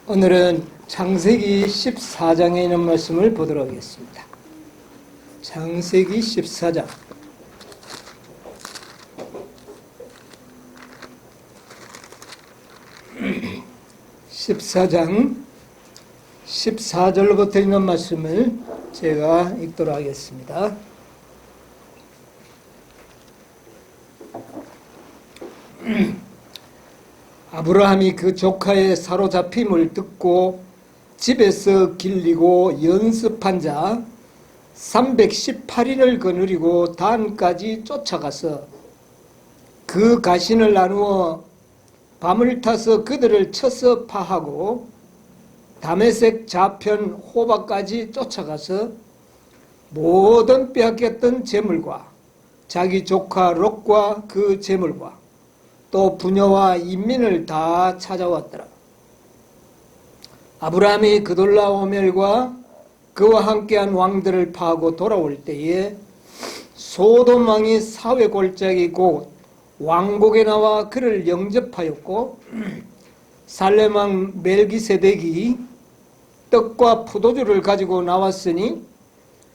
오늘은 창세기 14장에 있는 말씀을 보도록 하겠습니다. 창세기 14장. 14장 14절부터 있는 말씀을 제가 읽도록 하겠습니다. 아브라함이 그 조카의 사로잡힘을 듣고 집에서 길리고 연습한 자 318인을 거느리고 단까지 쫓아가서 그 가신을 나누어 밤을 타서 그들을 쳐서 파하고 다메섹 좌편 호바까지 쫓아가서 모든 빼앗겼던 재물과 자기 조카 롯과 그 재물과 또 부녀와 인민을 다 찾아왔더라. 아브라함이 그돌라오멜과 그와 함께한 왕들을 파하고 돌아올 때에 소돔 왕이 사회 골짜기 곧 왕복에 나와 그를 영접하였고 살렘 왕 멜기세덱이 떡과 포도주를 가지고 나왔으니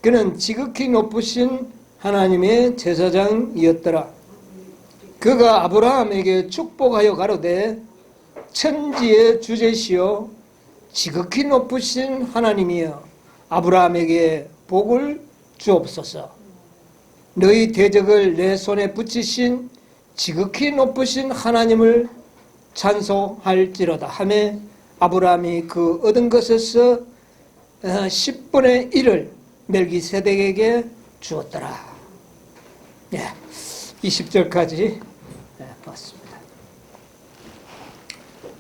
그는 지극히 높으신 하나님의 제사장이었더라. 그가 아브라함에게 축복하여 가로되 천지의 주제시여 지극히 높으신 하나님이여 아브라함에게 복을 주옵소서. 너희 대적을 내 손에 붙이신 지극히 높으신 하나님을 찬송할지로다 하매 아브라함이 그 얻은 것에서 10분의 1을 멜기세덱에게 주었더라. 20절까지 봤습니다.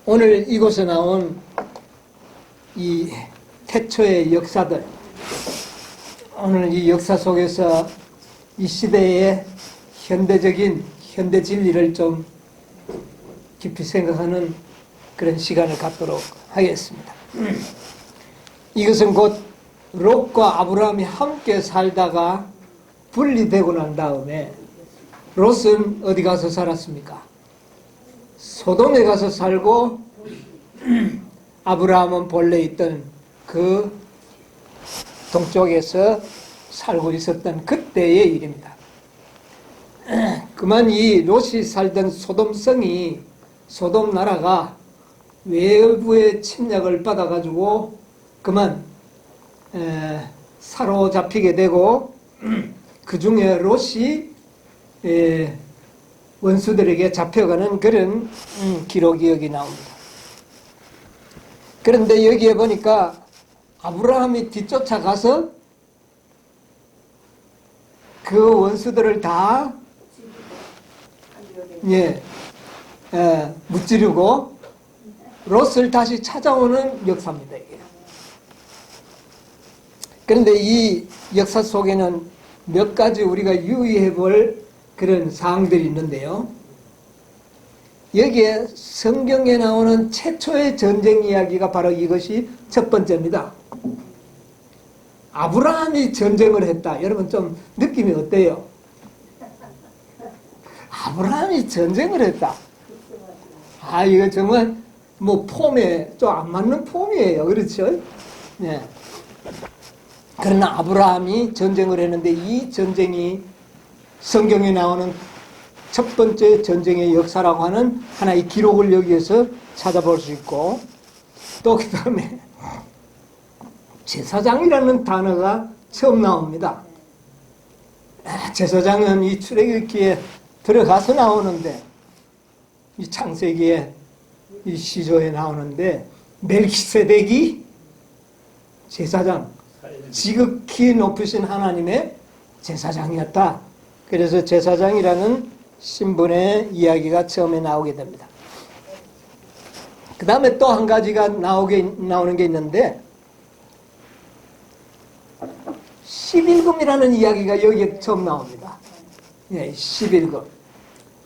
오늘 이곳에 나온 이 태초의 역사들, 오늘 이 역사 속에서 이 시대의 현대적인 현대 진리를 좀 깊이 생각하는 그런 시간을 갖도록 하겠습니다. 이것은 곧 롯과 아브라함이 함께 살다가 분리되고 난 다음에 롯은 어디 가서 살았습니까? 소돔에 가서 살고 아브라함은 본래 있던 그 동쪽에서 살고 있었던 그때의 일입니다. 그만 이 롯이 살던 소돔성이 소돔 나라가 외부의 침략을 받아가지고 그만 사로잡히게 되고 그 중에 롯이 원수들에게 잡혀가는 그런 기록이 여기 나옵니다. 그런데 여기에 보니까 아브라함이 뒤쫓아가서 그 원수들을 다 무찌르고 롯을 다시 찾아오는 역사입니다. 이게. 그런데 이 역사 속에는 몇 가지 우리가 유의해 볼 그런 사항들이 있는데요. 여기에 성경에 나오는 최초의 전쟁 이야기가 바로 이것이 첫 번째입니다. 아브라함이 전쟁을 했다. 여러분 좀 느낌이 어때요? 아브라함이 전쟁을 했다. 이거 정말 폼에 좀 안 맞는 폼이에요. 그렇죠? 네. 그러나 아브라함이 전쟁을 했는데 이 전쟁이 성경에 나오는 첫 번째 전쟁의 역사라고 하는 하나의 기록을 여기에서 찾아볼 수 있고 또 그 다음에 제사장이라는 단어가 처음 나옵니다. 제사장은 이 출애굽기에 들어가서 나오는데 이 창세기에 이 시조에 나오는데 멜기세덱이 제사장, 지극히 높으신 하나님의 제사장이었다. 그래서 제사장이라는 신분의 이야기가 처음에 나오게 됩니다. 그 다음에 또 한 가지가 나오는 게 있는데 11금이라는 이야기가 여기에 처음 나옵니다. 11금.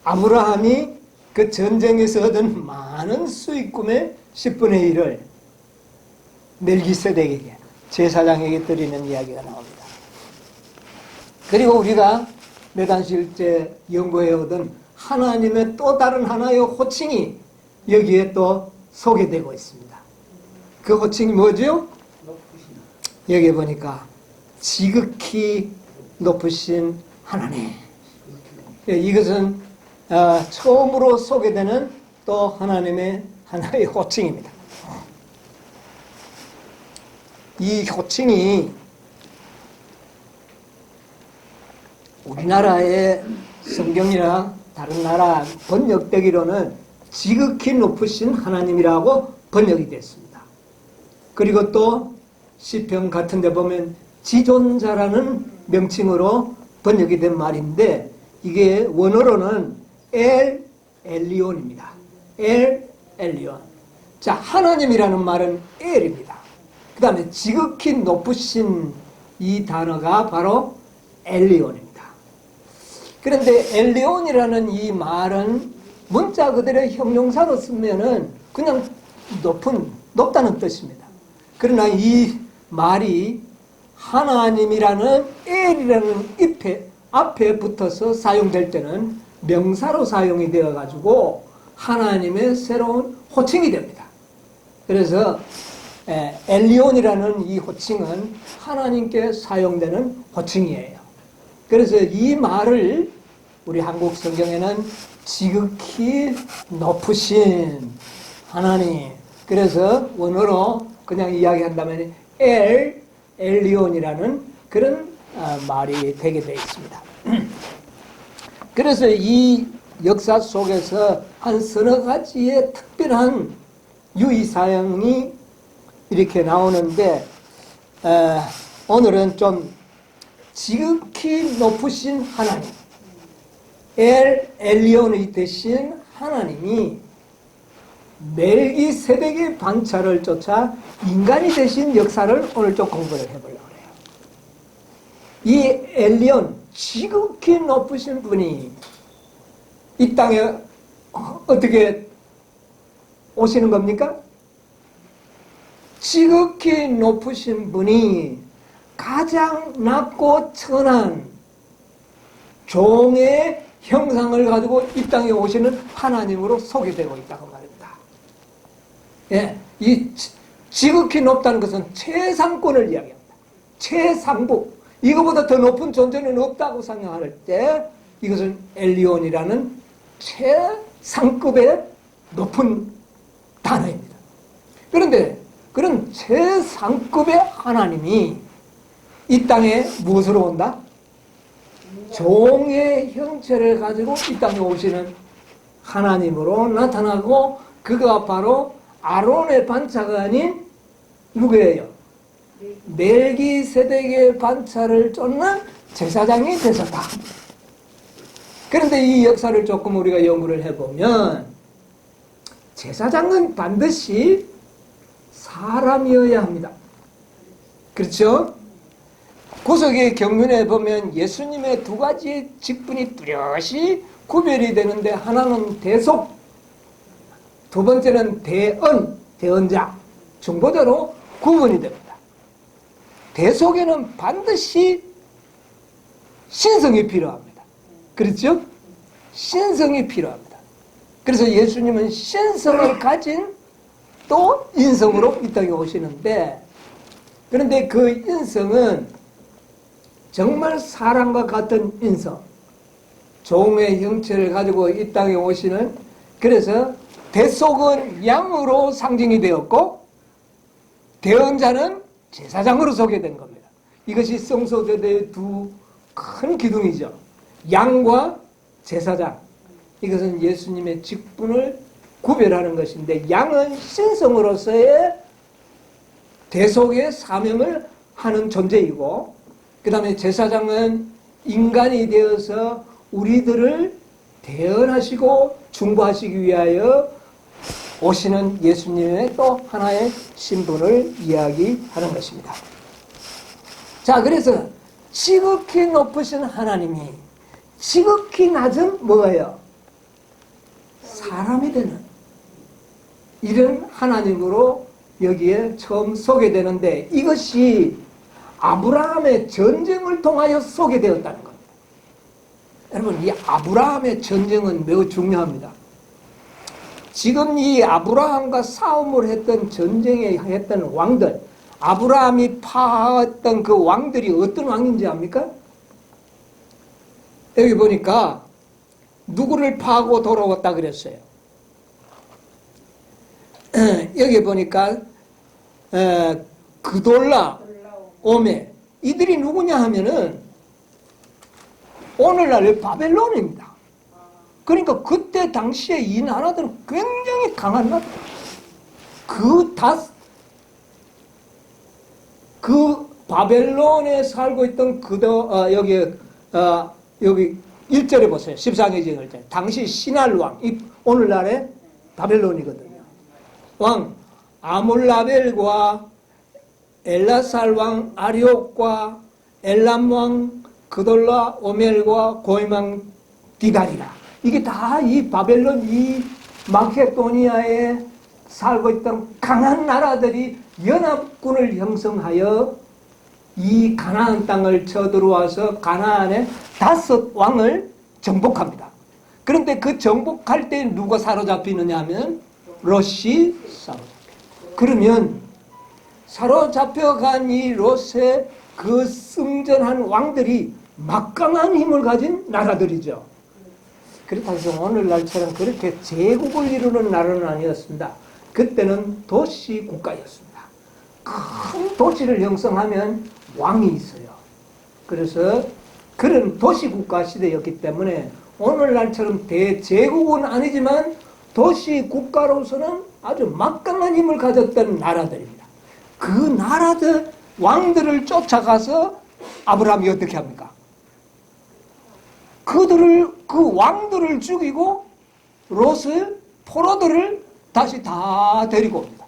아브라함이 그 전쟁에서 얻은 많은 수익금의 10분의 1을 멜기세덱에게 제사장에게 드리는 이야기가 나옵니다. 그리고 우리가 몇 안식일째 연구해오던 하나님의 또 다른 하나의 호칭이 여기에 또 소개되고 있습니다. 그 호칭이 뭐죠? 여기 보니까 지극히 높으신 하나님. 이것은 처음으로 소개되는 또 하나님의 하나의 호칭입니다. 이 호칭이 우리나라의 성경이나 다른 나라 번역되기로는 지극히 높으신 하나님이라고 번역이 됐습니다. 그리고 또 시편 같은 데 보면 지존자라는 명칭으로 번역이 된 말인데 이게 원어로는 엘 엘리온입니다. 엘 엘리온. 자, 하나님이라는 말은 엘입니다. 그 다음에 지극히 높으신 이 단어가 바로 엘리온입니다. 그런데 엘리온이라는 이 말은 문자 그대로 형용사로 쓰면은 그냥 높다는 뜻입니다. 그러나 이 말이 하나님이라는 엘이라는 앞에 붙어서 사용될 때는 명사로 사용이 되어가지고 하나님의 새로운 호칭이 됩니다. 그래서 엘리온이라는 이 호칭은 하나님께 사용되는 호칭이에요. 그래서 이 말을 우리 한국 성경에는 지극히 높으신 하나님, 그래서 원어로 그냥 이야기한다면 엘리온이라는 그런 말이 되게 되어 있습니다. 그래서 이 역사 속에서 한 서너 가지의 특별한 유의사항이 이렇게 나오는데 오늘은 좀 지극히 높으신 하나님, 엘리온이 되신 하나님이 멜기세덱의 반차를 쫓아 인간이 되신 역사를 오늘 좀 공부를 해보려고 해요. 이 엘리온, 지극히 높으신 분이 이 땅에 어떻게 오시는 겁니까? 지극히 높으신 분이 가장 낮고 천한 종의 형상을 가지고 이 땅에 오시는 하나님으로 소개되고 있다고 말입니다. 예, 이 지극히 높다는 것은 최상권을 이야기합니다. 최상부. 이거보다 더 높은 존재는 없다고 생각할 때 이것은 엘리온이라는 최상급의 높은 단어입니다. 그런데 그런 최상급의 하나님이 이 땅에 무엇으로 온다? 종의 형체를 가지고 이 땅에 오시는 하나님으로 나타나고 그가 바로 아론의 반차가 아닌 누구예요? 멜기세덱의 반차를 쫓는 제사장이 되셨다. 그런데 이 역사를 조금 우리가 연구를 해보면 제사장은 반드시 사람이어야 합니다. 그렇죠? 구석의 경륜에 보면 예수님의 두 가지 직분이 뚜렷이 구별이 되는데 하나는 대속, 두 번째는 대언자, 중보자로 구분이 됩니다. 대속에는 반드시 신성이 필요합니다. 그렇죠? 신성이 필요합니다. 그래서 예수님은 신성을 가진 또 인성으로 이 땅에 오시는데 그런데 그 인성은 정말 사람과 같은 인성, 종의 형체를 가지고 이 땅에 오시는 그래서 대속은 양으로 상징이 되었고 대언자는 제사장으로 소개된 겁니다. 이것이 성소대대의 두 큰 기둥이죠. 양과 제사장. 이것은 예수님의 직분을 구별하는 것인데 양은 신성으로서의 대속의 사명을 하는 존재이고 그 다음에 제사장은 인간이 되어서 우리들을 대언하시고 중보하시기 위하여 오시는 예수님의 또 하나의 신분을 이야기하는 것입니다. 자, 그래서 지극히 높으신 하나님이 지극히 낮은 뭐예요? 사람이 되는 이런 하나님으로 여기에 처음 소개되는데 이것이 아브라함의 전쟁을 통하여 소개되었다는 겁니다. 여러분, 이 아브라함의 전쟁은 매우 중요합니다. 지금 이 아브라함과 싸움을 했던 전쟁에 했던 왕들, 아브라함이 파했던 그 왕들이 어떤 왕인지 압니까? 여기 보니까 누구를 파하고 돌아왔다 그랬어요. 여기 보니까 그돌라, 오메, 이들이 누구냐 하면은 오늘날의 바벨론입니다. 그러니까 그때 당시에 이 나라들은 굉장히 강한 나라. 그 바벨론에 살고 있던 여기 1절에 보세요. 14개 절. 당시 시날 왕, 오늘날의 바벨론이거든요. 왕 아몰라벨과 엘라살 왕 아리옥과 엘람 왕 그돌라 오멜과 고임왕 디다리라. 이게 다 이 바벨론, 이 마케도니아에 살고 있던 강한 나라들이 연합군을 형성하여 이 가나안 땅을 쳐들어와서 가나안의 5 왕을 정복합니다. 그런데 그 정복할 때 누가 사로잡히느냐 하면 롯이 사로잡혀요. 그러면 사로잡혀간 이 롯의 그 승전한 왕들이 막강한 힘을 가진 나라들이죠. 그렇다고 해서 오늘날처럼 그렇게 제국을 이루는 나라는 아니었습니다. 그때는 도시 국가였습니다. 큰 도시를 형성하면 왕이 있어요. 그래서 그런 도시 국가 시대였기 때문에 오늘날처럼 대제국은 아니지만 도시 국가로서는 아주 막강한 힘을 가졌던 나라들입니다. 그 나라들 왕들을 쫓아가서 아브라함이 어떻게 합니까? 그 왕들을 죽이고 롯을, 포로들을 다시 다 데리고 옵니다.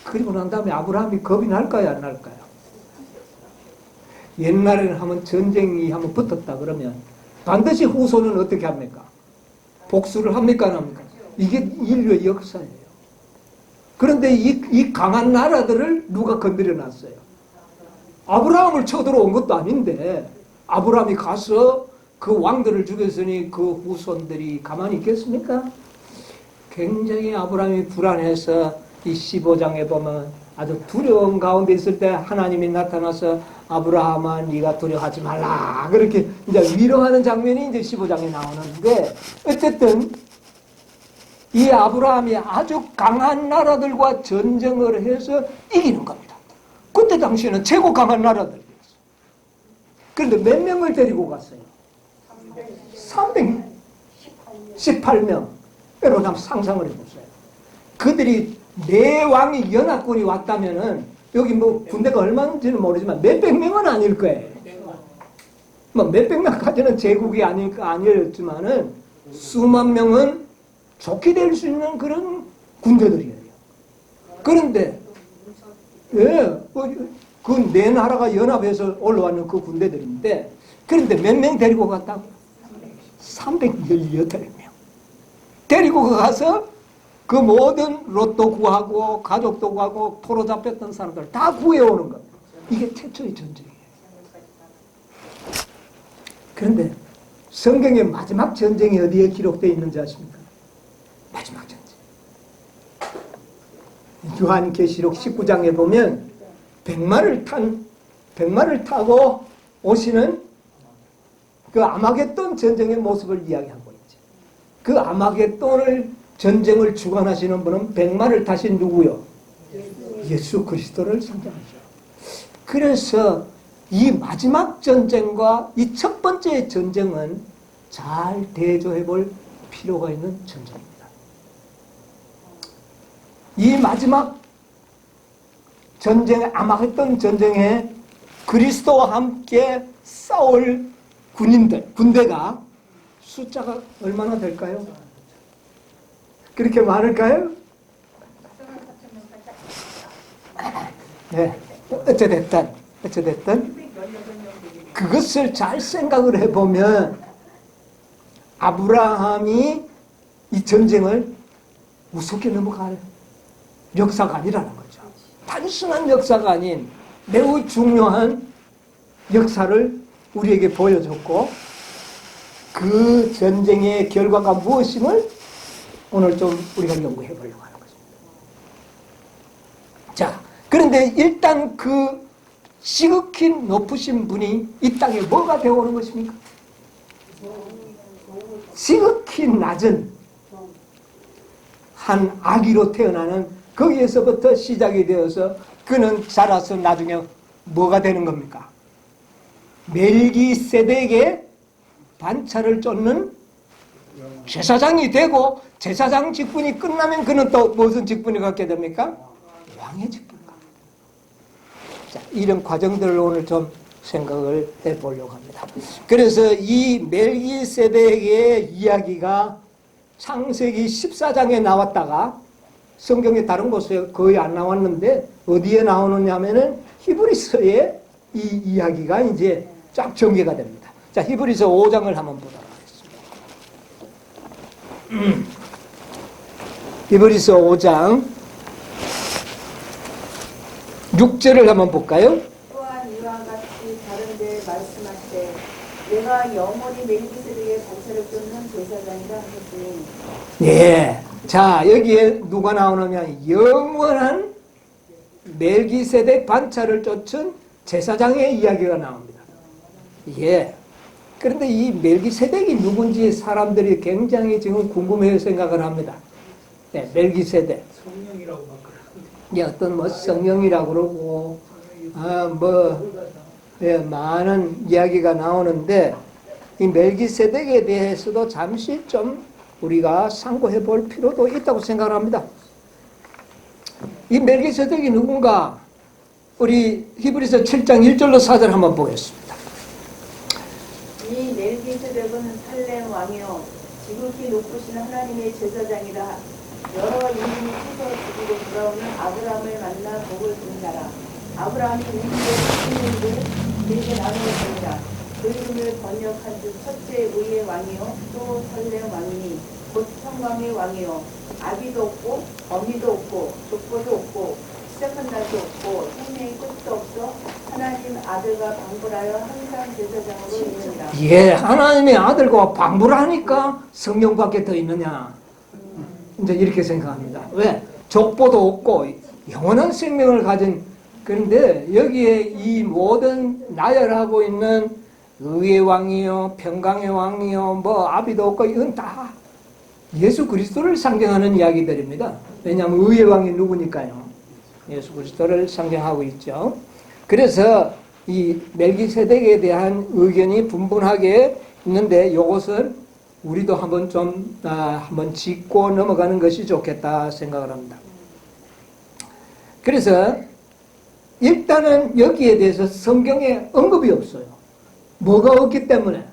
그리고 난 다음에 아브라함이 겁이 날까요, 안 날까요? 옛날에는 한번 전쟁이 한번 붙었다 그러면 반드시 후손은 어떻게 합니까? 복수를 합니까, 안 합니까? 이게 인류의 역사예요. 그런데 이 강한 나라들을 누가 건드려 놨어요? 아브라함을 쳐들어온 것도 아닌데 아브라함이 가서 그 왕들을 죽였으니 그 후손들이 가만히 있겠습니까? 굉장히 아브라함이 불안해서 이 15장에 보면 아주 두려움 가운데 있을 때 하나님이 나타나서 아브라함아 네가 두려워하지 말라 그렇게 이제 위로하는 장면이 이제 15장에 나오는데 어쨌든 이 아브라함이 아주 강한 나라들과 전쟁을 해서 이기는 겁니다. 그때 당시에는 최고 강한 나라들이었어요. 그런데 몇 명을 데리고 갔어요? 318명. 여러분 한번 상상을 해보세요. 그들이 네 왕이 연합군이 왔다면은 여기 뭐 군대가 얼마인지는 모르지만 몇백 명은 아닐 거예요. 뭐 몇백 명까지는 제국이 아니었지만은 수만 명은 좋게 될 수 있는 그런 군대들이에요. 그런데 그 네 나라가 연합해서 올라왔는 그 군대들인데 그런데 몇 명 데리고 갔다고? 318명. 데리고 가서 그 모든 롯도 구하고 가족도 구하고 포로 잡혔던 사람들 다 구해오는 겁니다. 이게 최초의 전쟁이에요. 그런데 성경의 마지막 전쟁이 어디에 기록되어 있는지 아십니까? 마지막 전쟁. 요한계시록 19장에 보면 백마를 타고 오시는 그 아마겟돈 전쟁의 모습을 이야기하고 있죠. 그 아마겟돈을 전쟁을 주관하시는 분은 백마를 타신 누구요? 예수 그리스도를 상징하죠. 그래서 이 마지막 전쟁과 이 첫 번째 전쟁은 잘 대조해 볼 필요가 있는 전쟁입니다. 이 마지막 전쟁에 아마겟돈 전쟁에 그리스도와 함께 싸울 군대가 숫자가 얼마나 될까요? 그렇게 많을까요? 네. 어찌됐든 그것을 잘 생각을 해보면 아브라함이 이 전쟁을 우습게 넘어갈 역사가 아니라는 거죠. 단순한 역사가 아닌 매우 중요한 역사를 우리에게 보여줬고 그 전쟁의 결과가 무엇임을 오늘 좀 우리가 연구해 보려고 하는 것입니다. 자, 그런데 일단 그 지극히 높으신 분이 이 땅에 뭐가 되어오는 것입니까? 지극히 낮은 한 아기로 태어나는 거기에서부터 시작이 되어서 그는 자라서 나중에 뭐가 되는 겁니까? 멜기세덱의 반차를 쫓는 제사장이 되고 제사장 직분이 끝나면 그는 또 무슨 직분을 갖게 됩니까? 왕의 직분을 갖게 됩니다. 자, 이런 과정들을 오늘 좀 생각을 해보려고 합니다. 그래서 이 멜기세덱의 이야기가 창세기 14장에 나왔다가 성경의 다른 곳에 거의 안 나왔는데 어디에 나오느냐 하면은 히브리서에 이 이야기가 이제 쫙 전개가 됩니다. 자, 히브리서 5장을 한번 보도록 하겠습니다. 히브리서 5장 6절을 한번 볼까요? 또한 이와 같이 다른 데 말씀하시되 내가 영원히 멜기세덱의 반차를 쫓는 제사장이라 하셨으니. 예. 자, 여기에 누가 나오느냐? 영원한 멜기세덱 반차를 쫓은 제사장의 이야기가 나옵니다. 예. 그런데 이 멜기세덱이 누군지 사람들이 굉장히 지금 궁금해요 생각을 합니다. 네, 멜기세덱. 성령이라고 막 예, 어떤 뭐 성령이라고 그러고, 예, 많은 이야기가 나오는데, 이 멜기세덱에 대해서도 잠시 좀 우리가 상고해 볼 필요도 있다고 생각을 합니다. 이 멜기세덱이 누군가? 우리 히브리서 7장 1절로 4절 한번 보겠습니다. 이 멜기세덱은 살렘 왕이요 지극히 높으신 하나님의 제사장이라. 여러 인민이 쳐서 죽이고 돌아오는 아브라함을 만나 복을 받는다라. 아브라함이 우리의 길게 나누었습니다. 그 이름을 번역한 즉 첫째 의의 왕이요 또 살렘 왕이니 곧 평강의 왕이요 아비도 없고 어미도 없고 족보도 없고 시작한 날도 없고 생명의 끝도 없어 하나님 아들과 방불하여 항상 제사장으로 있느니라. 예, 하나님의 아들과 방불 하니까 성령밖에 더 있느냐? 이제 이렇게 생각합니다. 왜? 족보도 없고 영원한 생명을 가진, 그런데 여기에 이 모든 나열하고 있는 의의 왕이요, 평강의 왕이요, 뭐 아비도 없고 이건 다 예수 그리스도를 상징하는 이야기들입니다. 왜냐하면 의의 왕이 누구니까요? 예수 그리스도를 상징하고 있죠. 그래서 이 멜기세덱에 대한 의견이 분분하게 있는데 이것은 우리도 한번 좀 한번 짚고 넘어가는 것이 좋겠다 생각을 합니다. 그래서 일단은 여기에 대해서 성경에 언급이 없어요. 뭐가 없기 때문에?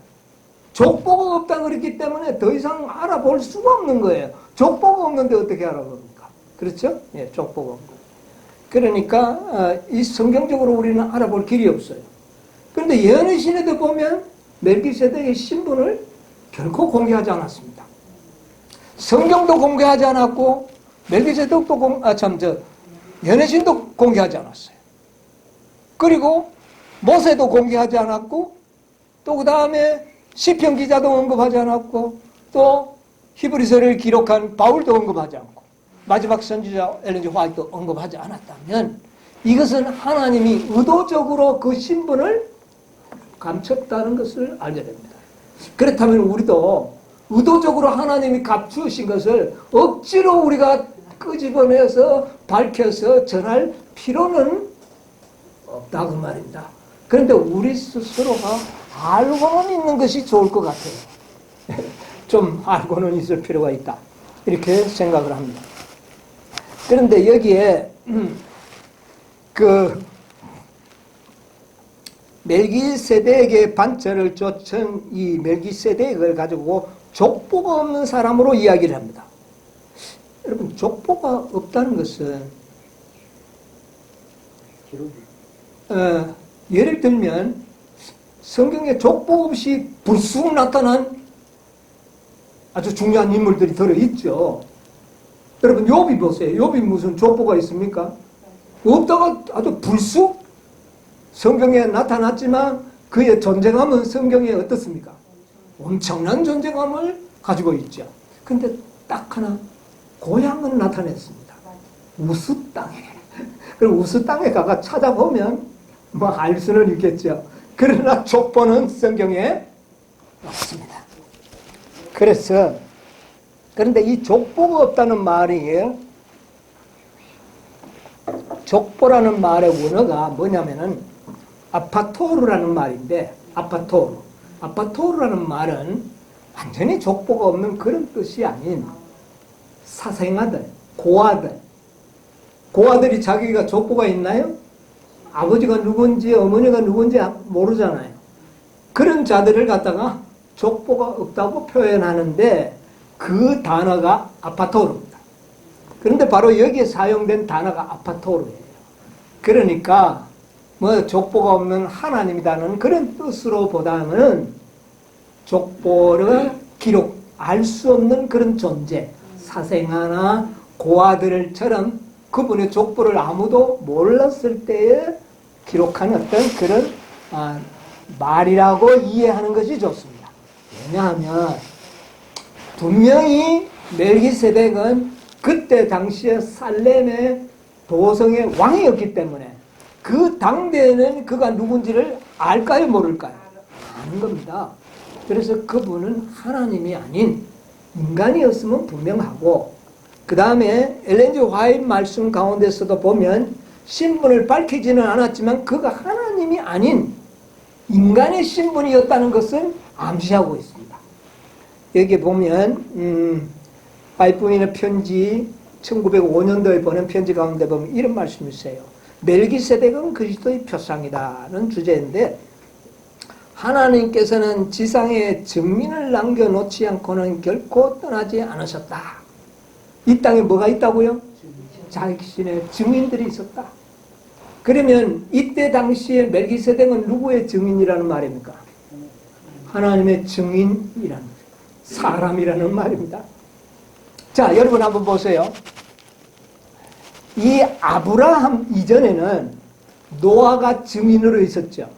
족보가 없다 그랬기 때문에 더 이상 알아볼 수가 없는 거예요. 족보가 없는데 어떻게 알아봅니까? 그렇죠? 예, 족보가 없고. 그러니까 이 성경적으로 우리는 알아볼 길이 없어요. 그런데 예언의 신에도 보면 멜기세덱의 신분을 결코 공개하지 않았습니다. 성경도 공개하지 않았고 멜기세덱도 예언의 신도 공개하지 않았어요. 그리고 모세도 공개하지 않았고 또 그 다음에 시편 기자도 언급하지 않았고 또 히브리서를 기록한 바울도 언급하지 않고 마지막 선지자 엘렌 G 화이트도 언급하지 않았다면 이것은 하나님이 의도적으로 그 신분을 감췄다는 것을 알게 됩니다. 그렇다면 우리도 의도적으로 하나님이 감추신 것을 억지로 우리가 끄집어내서 밝혀서 전할 필요는 없다고 말입니다. 그런데 우리 스스로가 알고는 있는 것이 좋을 것 같아요. 좀 알고는 있을 필요가 있다. 이렇게 생각을 합니다. 그런데 여기에 그 멜기세덱의 반차를 쫓은 이 멜기세덱을 가지고 족보가 없는 사람으로 이야기를 합니다. 여러분, 족보가 없다는 것은 예를 들면 성경에 족보 없이 불쑥 나타난 아주 중요한 인물들이 들어있죠. 여러분, 욥이 보세요. 욥이 무슨 족보가 있습니까? 없다가 아주 불쑥 성경에 나타났지만 그의 존재감은 성경에 어떻습니까? 엄청난 존재감을 가지고 있죠. 근데 딱 하나 고향은 나타냈습니다. 우스 땅에. 그리고 우스 땅에 가가 찾아보면 뭐 알 수는 있겠죠. 그러나 족보는 성경에 없습니다. 그래서 그런데 이 족보가 없다는 말이에요. 족보라는 말의 원어가 뭐냐면은 아파토르라는 말인데, 아파토르라는 말은 완전히 족보가 없는 그런 뜻이 아닌 사생아들, 고아들이 자기가 족보가 있나요? 아버지가 누군지 어머니가 누군지 모르잖아요. 그런 자들을 갖다가 족보가 없다고 표현하는데 그 단어가 아파토르입니다. 그런데 바로 여기에 사용된 단어가 아파토르예요. 그러니까 뭐 족보가 없는 하나님이라는 그런 뜻으로 보다는 족보를 알 수 없는 그런 존재, 사생아나 고아들처럼 그분의 족보를 아무도 몰랐을 때에 기록한 어떤 그런 말이라고 이해하는 것이 좋습니다. 왜냐하면 분명히 멜기세덱은 그때 당시에 살렘의 도성의 왕이었기 때문에 그 당대에는 그가 누군지를 알까요, 모를까요? 아는 겁니다. 그래서 그분은 하나님이 아닌 인간이었으면 분명하고, 그 다음에 엘렌 G 화이트 말씀 가운데서도 보면 신분을 밝히지는 않았지만 그가 하나님이 아닌 인간의 신분이었다는 것을 암시하고 있습니다. 여기 보면 화이트인의 편지 1905년도에 보낸 편지 가운데 보면 이런 말씀이 있어요. 멜기세덱은 그리스도의 표상이다는 주제인데, 하나님께서는 지상에 증민을 남겨놓지 않고는 결코 떠나지 않으셨다. 이 땅에 뭐가 있다고요? 자신의 증인들이 있었다. 그러면 이때 당시에 멜기세덱은 누구의 증인이라는 말입니까? 하나님의 증인이라는, 사람이라는 말입니다. 자, 여러분 한번 보세요. 이 아브라함 이전에는 노아가 증인으로 있었죠.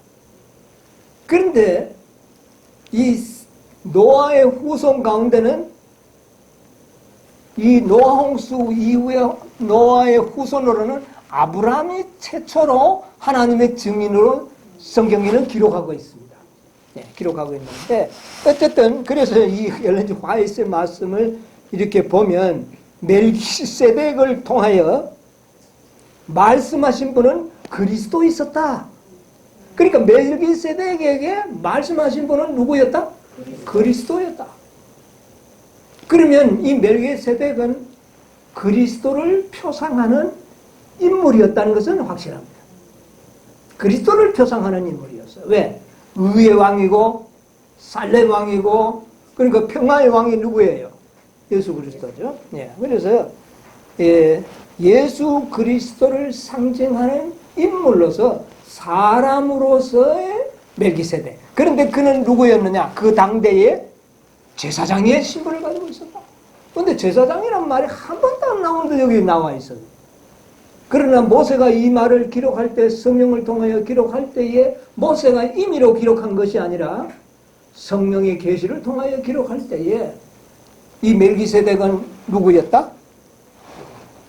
그런데 이 노아의 후손 가운데는 이 노아 홍수 이후에 노아의 후손으로는 아브라함이 최초로 하나님의 증인으로 성경에는 기록하고 있습니다. 네, 기록하고 있는데 어쨌든 그래서 이 엘렌 G 화이트의 말씀을 이렇게 보면 멜기세덱을 통하여 말씀하신 분은 그리스도 있었다. 그러니까 멜기세덱에게 말씀하신 분은 누구였다? 그리스도였다. 그러면 이 멜기세덱은 그리스도를 표상하는 인물이었다는 것은 확실합니다. 그리스도를 표상하는 인물이었어요. 왜? 의의 왕이고 살렘 왕이고, 그러니까 평화의 왕이 누구예요? 예수 그리스도죠. 예, 그래서 예수 그리스도를 상징하는 인물로서 사람으로서의 멜기세덱. 그런데 그는 누구였느냐? 그 당대의 제사장의 신분을 가지고 있었다. 그런데 제사장이란 말이 한 번도 안 나오는데 여기 나와 있어요. 그러나 모세가 이 말을 기록할 때, 성령을 통하여 기록할 때에 모세가 임의로 기록한 것이 아니라 성령의 계시를 통하여 기록할 때에 이 멜기세덱은 누구였다?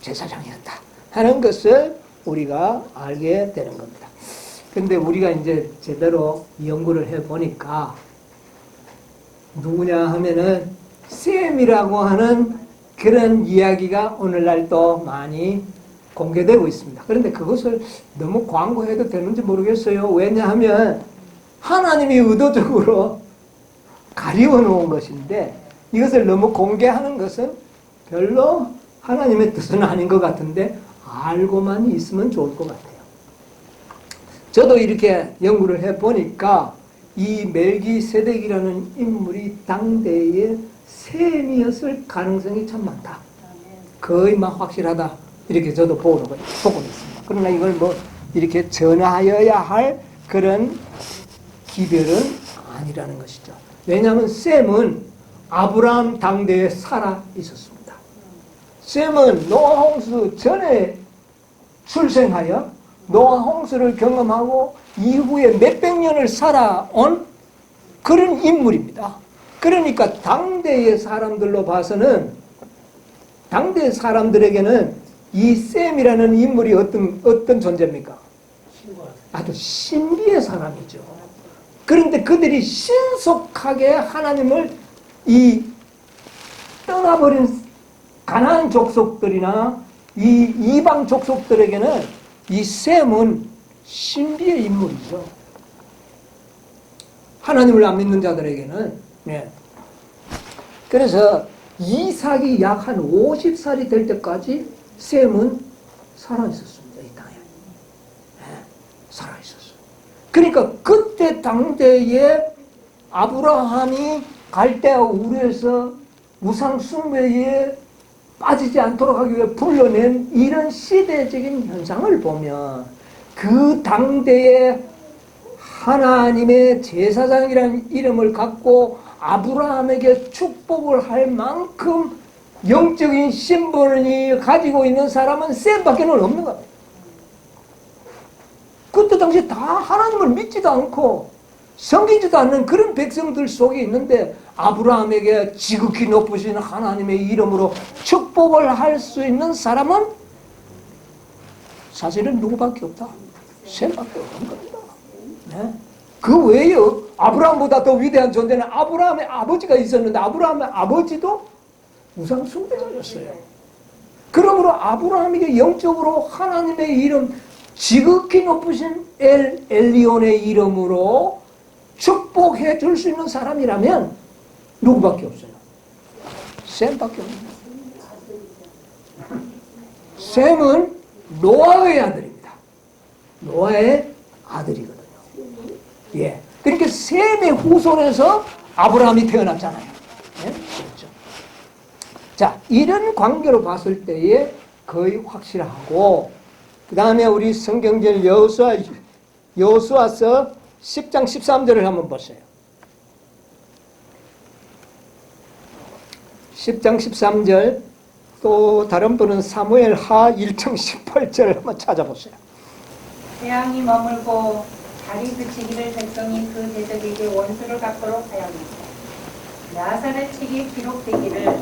제사장이었다 하는 것을 우리가 알게 되는 겁니다. 근데 우리가 이제 제대로 연구를 해보니까 누구냐 하면은 셈이라고 하는 그런 이야기가 오늘날 또 많이 공개되고 있습니다. 그런데 그것을 너무 광고해도 되는지 모르겠어요. 왜냐하면 하나님이 의도적으로 가리워 놓은 것인데 이것을 너무 공개하는 것은 별로 하나님의 뜻은 아닌 것 같은데 알고만 있으면 좋을 것 같아요. 저도 이렇게 연구를 해보니까 이 멜기세덱이라는 인물이 당대의 셈이었을 가능성이 참 많다. 거의 막 확실하다. 이렇게 저도 보고 있습니다. 그러나 이걸 뭐 이렇게 전하여야 할 그런 기별은 아니라는 것이죠. 왜냐하면 셈은 아브라함 당대에 살아 있었습니다. 셈은 노아 홍수 전에 출생하여 노아 홍수를 경험하고 이후에 몇백 년을 살아온 그런 인물입니다. 그러니까 당대의 사람들로 봐서는 당대 사람들에게는 이 셈이라는 인물이 어떤 존재입니까? 아주 신비의 사람이죠. 그런데 그들이 신속하게 하나님을 이 떠나버린 가나안 족속들이나 이 이방 족속들에게는 이 셈은 신비의 인물이죠. 하나님을 안 믿는 자들에게는. 네. 그래서 이삭이 약 한 50살이 될 때까지 셈은 살아있었습니다. 이 땅에. 네. 살아있었어요. 그러니까 그때 당대에 아브라함이 갈대아 우르에서 우상 숭배에 빠지지 않도록 하기 위해 불러낸 이런 시대적인 현상을 보면 그 당대에 하나님의 제사장이라는 이름을 갖고 아브라함에게 축복을 할 만큼 영적인 신분을 가지고 있는 사람은 셈밖에 없는 겁니다. 그때 당시에 다 하나님을 믿지도 않고 섬기지도 않는 그런 백성들 속에 있는데 아브라함에게 지극히 높으신 하나님의 이름으로 축복을 할 수 있는 사람은 사실은 누구밖에 없다. 셈밖에 없는 겁니다. 네? 그 외에요. 아브라함보다 더 위대한 존재는 아브라함의 아버지가 있었는데 아브라함의 아버지도 우상 숭배자였어요. 그러므로 아브라함에게 영적으로 하나님의 이름 지극히 높으신 엘리온의 이름으로 축복해 줄 수 있는 사람이라면 누구밖에 없어요? 셈밖에 없습니다. 셈은 노아의 아들입니다. 노아의 아들이거든요. 예. 그러니까 셈의 후손에서 아브라함이 태어났잖아요. 예? 그렇죠. 자, 이런 관계로 봤을 때에 거의 확실하고, 그 다음에 우리 성경절 여호수아서 10장 13절을 한번 보세요. 10장 13절, 또 다른 분은 사무엘하 1장 18절을 한번 찾아보세요. 재앙이 머물고 달이 그치기를 백성이 그 대적에게 원수를 갚도록 하였습니다. 나사렛 책에 기록되기를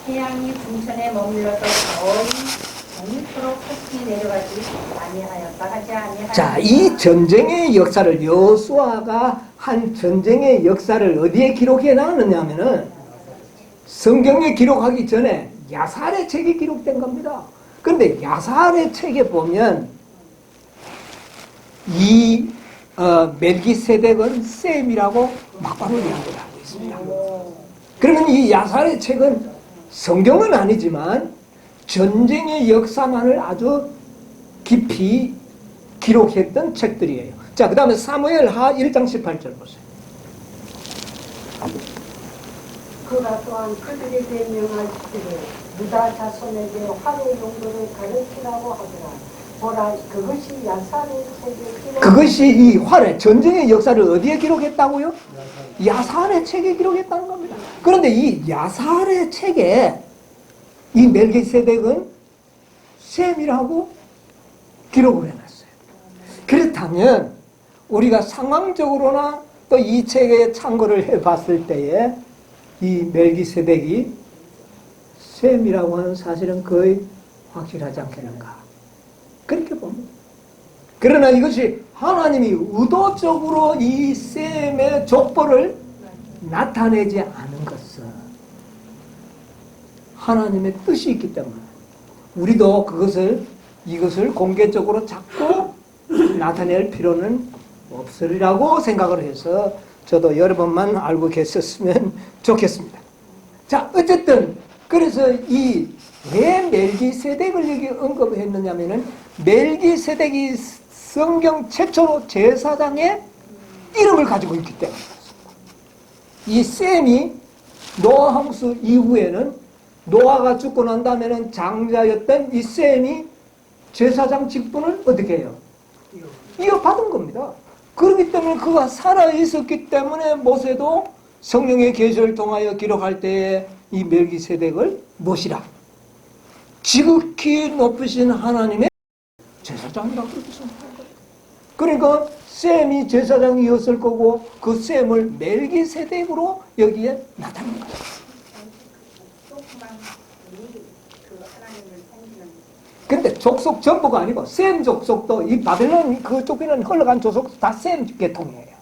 태양이 중천에 머물러서 거의 동토록 끝이 내려가지 아니하였다 하지 아니하였다. 자, 이 전쟁의 역사를 여호수아가 한 전쟁의 역사를 어디에 기록해 놨느냐 하면은 성경에 기록하기 전에 야살의 책에 기록된 겁니다. 그런데 야살의 책에 보면 이 멜기세덱은 셈이라고 막바로 이야기를 하고 있습니다. 그러면 이 야살의 책은 성경은 아니지만 전쟁의 역사만을 아주 깊이 기록했던 책들이에요. 자, 그 다음에 사무엘하 1장 18절 보세요. 그가 또한 그들에게 명하시기를 유다 자손에게 활의 용도를 가르치라고 하더라. 보라, 그것이 야살의 책에 기록. 그것이 이 활의 전쟁의 역사를 어디에 기록했다고요? 야살의 책에 기록했다는 겁니다. 그런데 이 야살의 책에 이 멜기세덱은 셈이라고 기록을 해놨어요. 그렇다면 우리가 상황적으로나 또 이 책에 참고를 해봤을 때에 이 멜기세덱이 셈이라고 하는 사실은 거의 확실하지 않겠는가, 그렇게 봅니다. 그러나 이것이 하나님이 의도적으로 이 셈의 족보를 나타내지 않은 것은 하나님의 뜻이 있기 때문에 우리도 이것을 공개적으로 자꾸 나타낼 필요는 없으리라고 생각을 해서 저도 여러분만 알고 계셨으면 좋겠습니다. 자, 어쨌든 그래서 이 왜 멜기세덱을 여기 언급했느냐면은 멜기세덱이 성경 최초로 제사장의 이름을 가지고 있기 때문에 이 셈이 노아 홍수 이후에는 노아가 죽고 난 다음에는 장자였던 이 셈이 제사장 직분을 어떻게 해요? 이어받은 겁니다. 그렇기 때문에 그가 살아있었기 때문에 모세도 성령의 계시를 통하여 기록할 때에 이 멜기세덱을 무엇이라? 지극히 높으신 하나님의 제사장이라고 그렇게 생각한 거예요. 그러니까 셈이 제사장이었을 거고 그 셈을 멜기세덱으로 여기에 나타낸 거예요. 근데 족속 전부가 아니고 셈 족속도 이 바벨론 그쪽에는 흘러간 족속도 다 셈 계통이에요.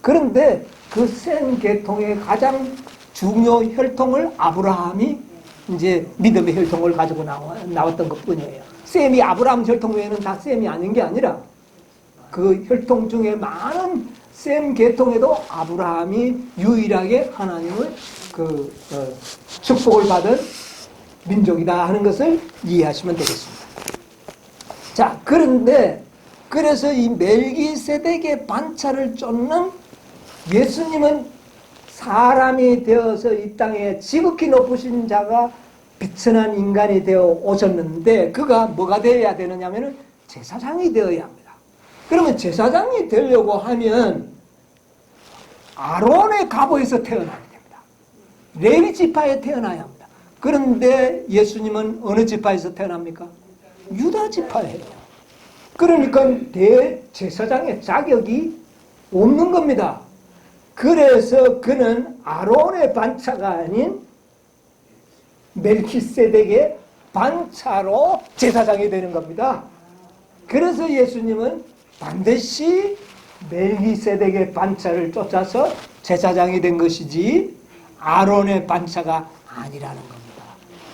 그런데 그 셈 계통의 가장 중요 혈통을 아브라함이 이제 믿음의 혈통을 가지고 나왔던 것 뿐이에요. 셈이 아브라함 혈통 외에는 다 셈이 아닌 게 아니라 그 혈통 중에 많은 셈 계통에도 아브라함이 유일하게 하나님을 축복을 받은 민족이다 하는 것을 이해하시면 되겠습니다. 자, 그런데 그래서 이 멜기세덱의 반차를 쫓는 예수님은 사람이 되어서 이 땅에 지극히 높으신 자가 비천한 인간이 되어 오셨는데 그가 뭐가 되어야 되느냐면은 제사장이 되어야 합니다. 그러면 제사장이 되려고 하면 아론의 가보에서 태어나야 됩니다. 레위 지파에 태어나야 합니다. 그런데 예수님은 어느 지파에서 태어납니까? 유다 지파예요. 그러니까 대제사장의 자격이 없는 겁니다. 그래서 그는 아론의 반차가 아닌 멜키세덱의 반차로 제사장이 되는 겁니다. 그래서 예수님은 반드시 멜키세덱의 반차를 쫓아서 제사장이 된 것이지 아론의 반차가 아니라는 겁니다.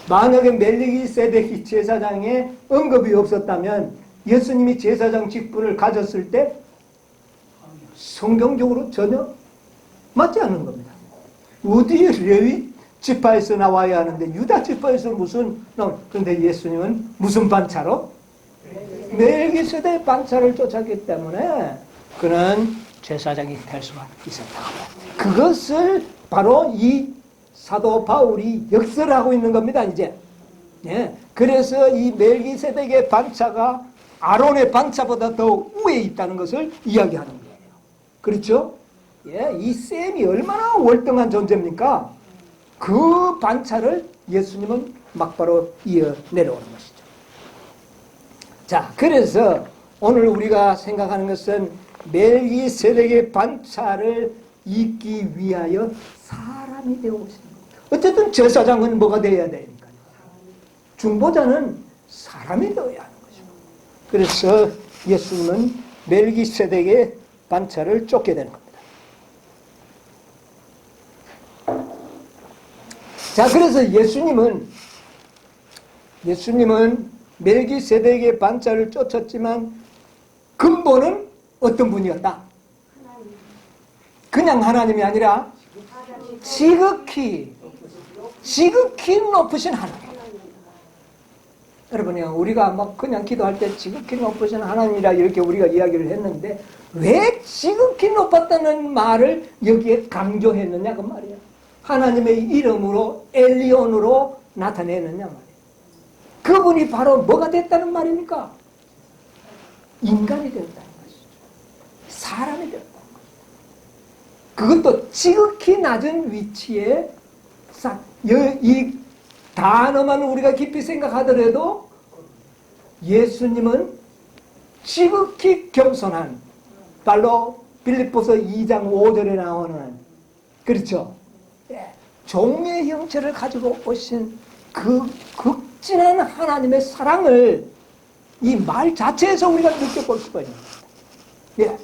만약에 멜키세덱이 제사장에 언급이 없었다면 예수님이 제사장 직분을 가졌을 때 성경적으로 전혀 맞지 않는 겁니다. 어디 레위 지파에서 나와야 하는데 유다 지파에서 그런데 예수님은 무슨 반차로? 멜기세덱 반차를 쫓았기 때문에 그는 제사장이 될 수가 있었다. 그것을 바로 이 사도 바울이 역설하고 있는 겁니다. 이제. 예. 그래서 이 멜기세덱의 반차가 아론의 반차보다 더 위에 있다는 것을 이야기하는 거예요. 그렇죠? 예, 이 셈이 얼마나 월등한 존재입니까? 그 반차를 예수님은 막바로 이어 내려오는 것이죠. 자, 그래서 오늘 우리가 생각하는 것은 멜기세덱의 반차를 잇기 위하여 사람이 되어 오시는 겁니다. 어쨌든 제사장은 뭐가 되어야 되니까요? 중보자는 사람이 되어야 하는 것이고. 그래서 예수님은 멜기세덱의 반차를 쫓게 되는 겁니다. 자, 그래서 예수님은 멜기세덱의 반차를 쫓았지만 근본은 어떤 분이었다? 그냥 하나님이 아니라 지극히 높으신 하나님. 여러분요, 우리가 막 그냥 기도할 때 지극히 높으신 하나님이라 이렇게 우리가 이야기를 했는데 왜 지극히 높았다는 말을 여기에 강조했느냐 그 말이야. 하나님의 이름으로 엘리온으로 나타내느냐 말이에요. 그분이 바로 뭐가 됐다는 말입니까? 인간이 되었다는 것이죠. 사람이 되었다는 것이죠. 그것도 지극히 낮은 위치에 이 단어만 우리가 깊이 생각하더라도 예수님은 지극히 겸손한 바로 빌립보서 2장 5절에 나오는 그렇죠. 종의 형체를 가지고 오신 그 극진한 하나님의 사랑을 이 말 자체에서 우리가 느껴볼 수가 있는 겁니다. 예.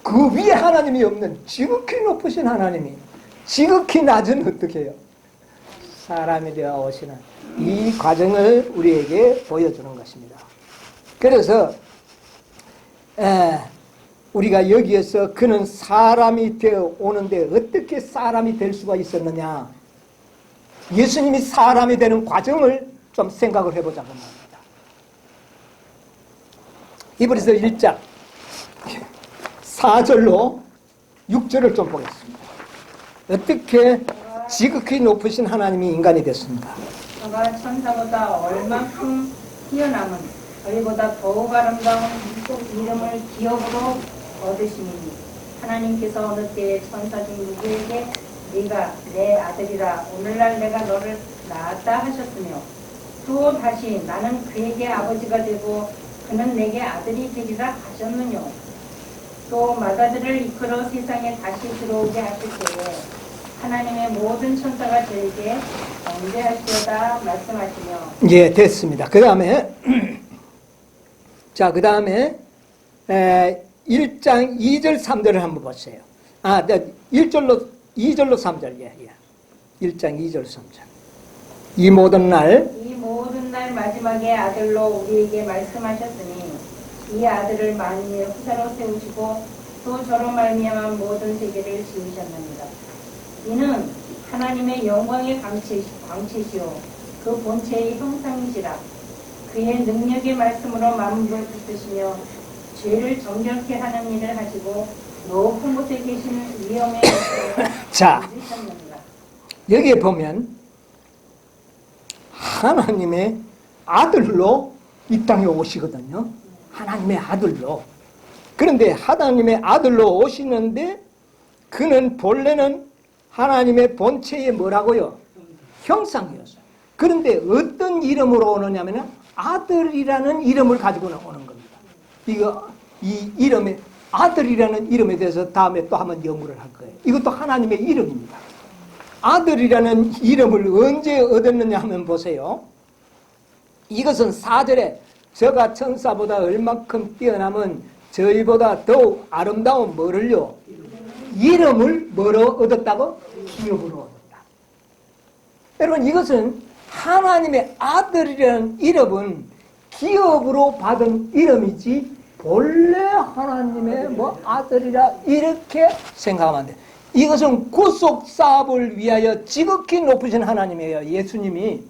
그 위에 하나님이 없는 지극히 높으신 하나님이 지극히 낮은 어떻게 해요? 사람이 되어 오시는 이 과정을 우리에게 보여주는 것입니다. 그래서 우리가 여기에서 그는 사람이 되어 오는데 어떻게 사람이 될 수가 있었느냐? 예수님이 사람이 되는 과정을 좀 생각을 해보자고 합니다. 히브리서 1장 4절로 6절을 좀 보겠습니다. 어떻게 지극히 높으신 하나님이 인간이 됐습니까? 저가 천사보다 얼만큼 뛰어남은 저희보다 더욱 아름다운 이름을 기업으로 얻으시니 하나님께서 어느 때에 천사 중 누구에게 네가 내 아들이라 오늘날 내가 너를 낳았다 하셨으며 또 다시 나는 그에게 아버지가 되고 그는 내게 아들이 되리라 하셨느뇨. 또 맏아들을 이끌어 세상에 다시 들어오게 하실 때에 하나님의 모든 천사가 저에게 경배할지어다 말씀하시며. 예, 됐습니다. 그 다음에 자, 그 다음에 1장 2절 3절을 한번 보세요. 1절로 2절로 3절. 예. 1장 2절 3절. 이 모든 날 마지막에 아들로 우리에게 말씀하셨으니 이 아들을 만민의 후사로 세우시고 또 저로 말미암아 모든 세계를 지으셨느니라. 이는 하나님의 영광의 광채시요 그 본체의 형상이시라. 그의 능력의 말씀으로 만물을 붙드시며 죄를 정결케 하는 일을 하시고 높은 곳에 계시는 위엄의 자, 지으셨느니라. 여기에 보면 하나님의 아들로 이 땅에 오시거든요. 하나님의 아들로. 그런데 하나님의 아들로 오시는데 그는 본래는 하나님의 본체의 뭐라고요? 형상이었어요. 그런데 어떤 이름으로 오느냐면 아들이라는 이름을 가지고 오는 겁니다. 이 이름에 아들이라는 이름에 대해서 다음에 또 한번 연구를 할 거예요. 이것도 하나님의 이름입니다. 아들이라는 이름을 언제 얻었느냐 하면 보세요. 이것은 4절에 저가 천사보다 얼만큼 뛰어나면 저희보다 더욱 아름다운 뭐를요? 이름을 뭐로 얻었다고? 기업으로 얻었다. 여러분, 이것은 하나님의 아들이라는 이름은 기업으로 받은 이름이지 본래 하나님의 아들이라 이렇게 생각하면 안 돼. 이것은 구속 사업을 위하여 지극히 높으신 하나님이에요. 예수님이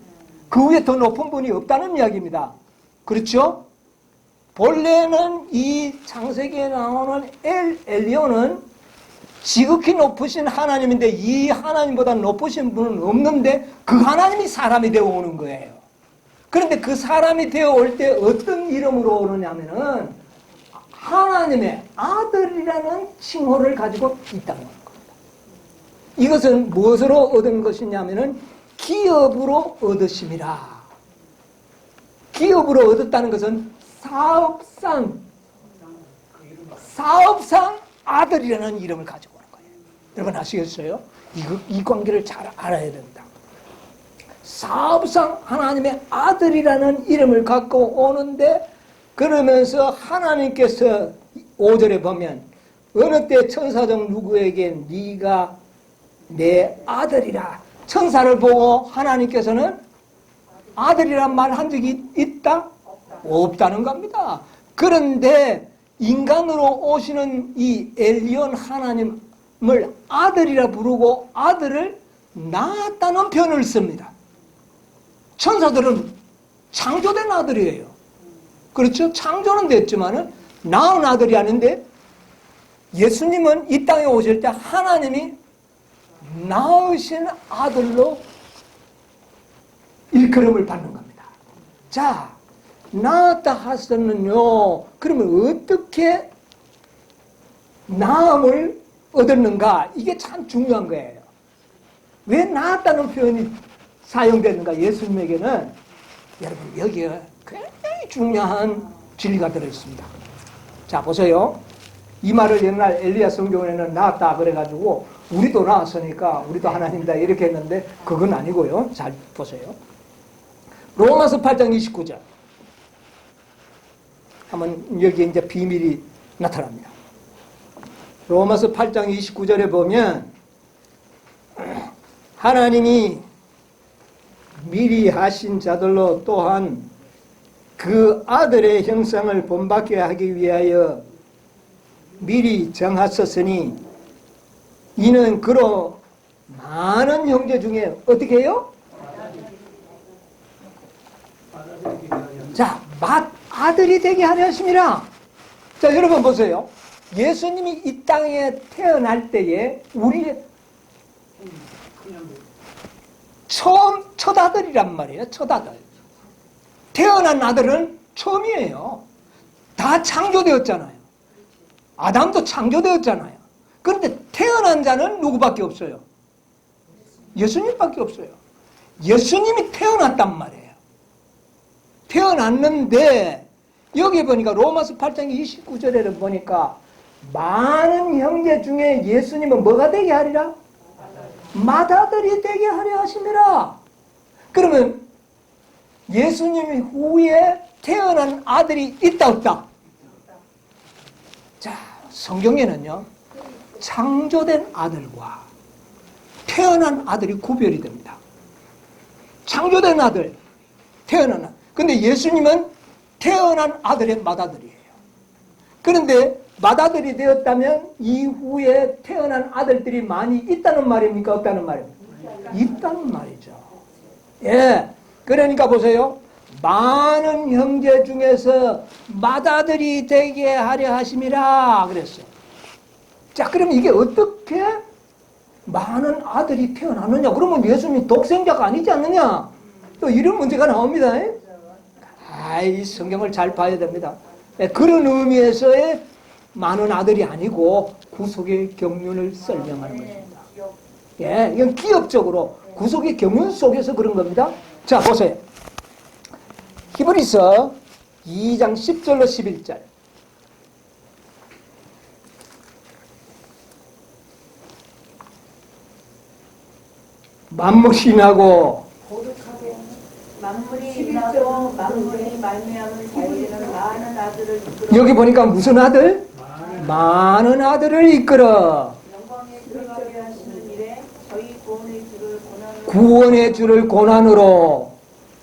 그 위에 더 높은 분이 없다는 이야기입니다. 그렇죠? 본래는 이 창세기에 나오는 엘리온은 지극히 높으신 하나님인데 이 하나님보다 높으신 분은 없는데 그 하나님이 사람이 되어 오는 거예요. 그런데 그 사람이 되어 올 때 어떤 이름으로 오느냐면은 하나님의 아들이라는 칭호를 가지고 있다는 겁니다. 이것은 무엇으로 얻은 것이냐면은 기업으로 얻으심이라. 기업으로 얻었다는 것은 사업상 아들이라는 이름을 가지고 오는 거예요. 여러분 아시겠어요? 이 관계를 잘 알아야 된다. 사업상 하나님의 아들이라는 이름을 갖고 오는데 그러면서 하나님께서 5절에 보면 어느 때 천사중 누구에게 네가 내 아들이라. 천사를 보고 하나님께서는 아들이란 말 한 적이 있다? 없다는 겁니다. 그런데 인간으로 오시는 이 엘리온 하나님을 아들이라 부르고 아들을 낳았다는 표현을 씁니다. 천사들은 창조된 아들이에요. 그렇죠? 창조는 됐지만은 낳은 아들이 아닌데 예수님은 이 땅에 오실 때 하나님이 낳으신 아들로 일컬음을 받는 겁니다. 자, 낳았다 하셨는요. 그러면 어떻게 낳음을 얻었는가? 이게 참 중요한 거예요. 왜 낳았다는 표현이 사용되는가? 예수님에게는 여러분 여기에 굉장히 중요한 진리가 들어있습니다. 자, 보세요. 이 말을 옛날 엘리야 성경에는 낳았다 그래가지고 우리도 낳았으니까 우리도 하나님이다 이렇게 했는데 그건 아니고요. 잘 보세요. 로마서 8장 29절. 한번 여기 이제 비밀이 나타납니다. 로마서 8장 29절에 보면 하나님이 미리 하신 자들로 또한 그 아들의 형상을 본받게 하기 위하여 미리 정하셨으니 이는 그로 많은 형제 중에 어떻게 해요? 자, 아들이 되게 하려 하심이라. 자, 여러분 보세요. 예수님이 이 땅에 태어날 때에 우리 첫 아들이란 말이에요. 첫 아들. 태어난 아들은 처음이에요. 다 창조되었잖아요. 아담도 창조되었잖아요. 그런데 태어난 자는 누구밖에 없어요? 예수님밖에 없어요. 예수님이 태어났단 말이에요. 태어났는데 여기 보니까 로마서 8장 29절에 보니까 많은 형제 중에 예수님은 뭐가 되게 하리라? 맏아들이 되게 하려 하심이라. 그러면 예수님 후에 태어난 아들이 있다 없다? 자, 성경에는요 창조된 아들과 태어난 아들이 구별이 됩니다. 창조된 아들, 태어난 아들. 근데 예수님은 태어난 아들의 맏아들이에요. 그런데 맏아들이 되었다면 이후에 태어난 아들들이 많이 있다는 말입니까? 없다는 말입니까? 있다는 말이죠. 예. 그러니까 보세요. 많은 형제 중에서 맏아들이 되게 하려 하심이라 그랬어요. 자, 그러면 이게 어떻게 많은 아들이 태어나느냐? 그러면 예수님 독생자가 아니지 않느냐? 또 이런 문제가 나옵니다. 이 성경을 잘 봐야 됩니다. 그런 의미에서의 많은 아들이 아니고 구속의 경륜을 설명하는 것입니다. 예, 이건 기업적으로 구속의 경륜 속에서 그런 겁니다. 자, 보세요. 히브리서 2장 10절로 11절. 만물이 나고 만물이 나고 만물이 말미암은 자유에는 많은 아들을 이끌어 여기 보니까 무슨 아들? 많은 아들을 이끌어 영광에 들어가게 하시는 일에 저희 구원의 줄을 고난으로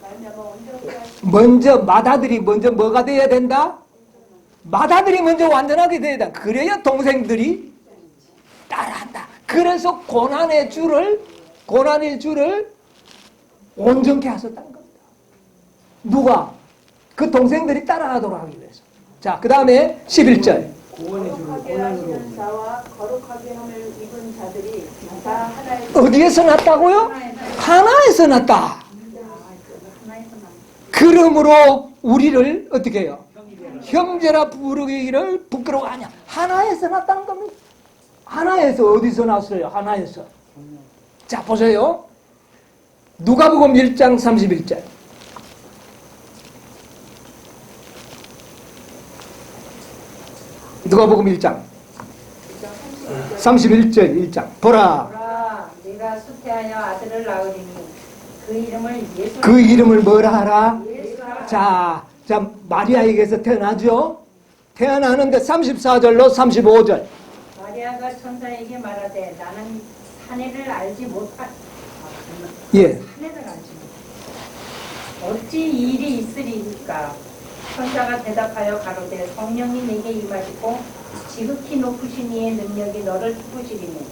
말미암아 온전케 하시는 먼저 맏아들이 먼저 뭐가 돼야 된다? 맏아들이 먼저 완전하게 돼야 된다. 그래야 동생들이 따라한다. 그래서 고난의 줄을 온전케 하셨다는 겁니다. 누가? 그 동생들이 따라하도록 하기 위해서. 자, 그 다음에 11절. 거룩하게 하시는 자와 거룩하게 함을 입은 자들이 다 하나의 어디에서 났다고요? 하나에서 났다. 그러므로 우리를 어떻게 해요? 형제라 부르기를 부끄러워하냐? 하나에서 났다는 겁니다. 하나에서 어디서 났어요? 하나에서. 자, 보세요. 누가복음 1장 31절. 누가복음 1장 31절 1장. 보라. 보라, 내가 수태하여 아들을 낳으리니 그 이름을 뭐라 하라? 예수라. 자, 마리아에게서 태어나죠? 태어나는데 34절로 35절. 마리아가 천사에게 말하되 나는 사내를 알지 못하. 예. 사내를 알지 못. 어찌 이 일이 있으리까? 천사가 대답하여 가로되 성령이 내게 임하시고 지극히 높으신 이의 능력이 너를 품으시리니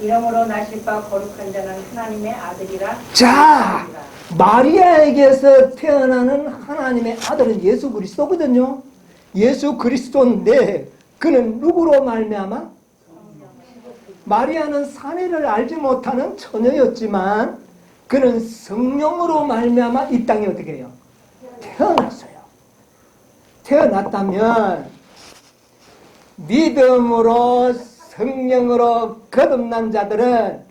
이러므로 나실 바 거룩한 자는 하나님의 아들이라. 자, 마리아에게서 태어나는 하나님의 아들은 예수 그리스도거든요. 예수 그리스도인데 그는 누구로 말미암아? 마리아는 사내를 알지 못하는 처녀였지만 그는 성령으로 말미암아 이 땅에 어떻게 해요? 태어났어요. 태어났다면 믿음으로 성령으로 거듭난 자들은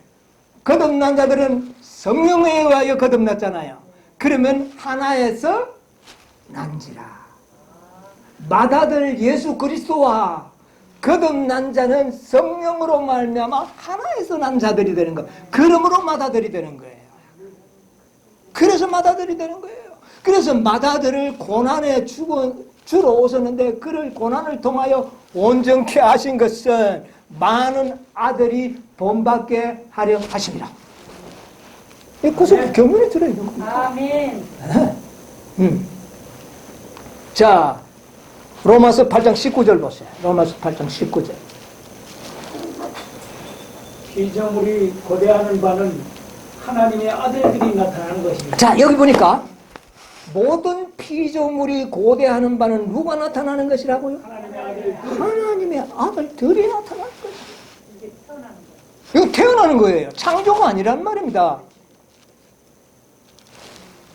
성령에 의하여 거듭났잖아요. 그러면 하나에서 난지라. 맏아들 예수 그리스도와 거듭난 자는 성령으로 말미암아 하나에서 난 자들이 되는 거예요. 그러므로 맏아들이 되는 거예요. 그래서 맏아들이 되는 거예요. 그래서 맏아들을 고난에 주러 오셨는데 그를 고난을 통하여 온전케 하신 것은 많은 아들이 본받게 하려 하십니다. 그것은 경륜에 들어있는 겁니다. 아멘. 자, 로마서 8장 19절 보세요. 로마서 8장 19절. 피조물이 고대하는 바는 하나님의 아들들이 나타나는 것입니다. 자, 여기 보니까 모든 피조물이 고대하는 바는 누가 나타나는 것이라고요? 하나님의 아들. 하나님의 아들들이 나타나는 것이에요. 이거 태어나는 거예요. 창조가 아니란 말입니다.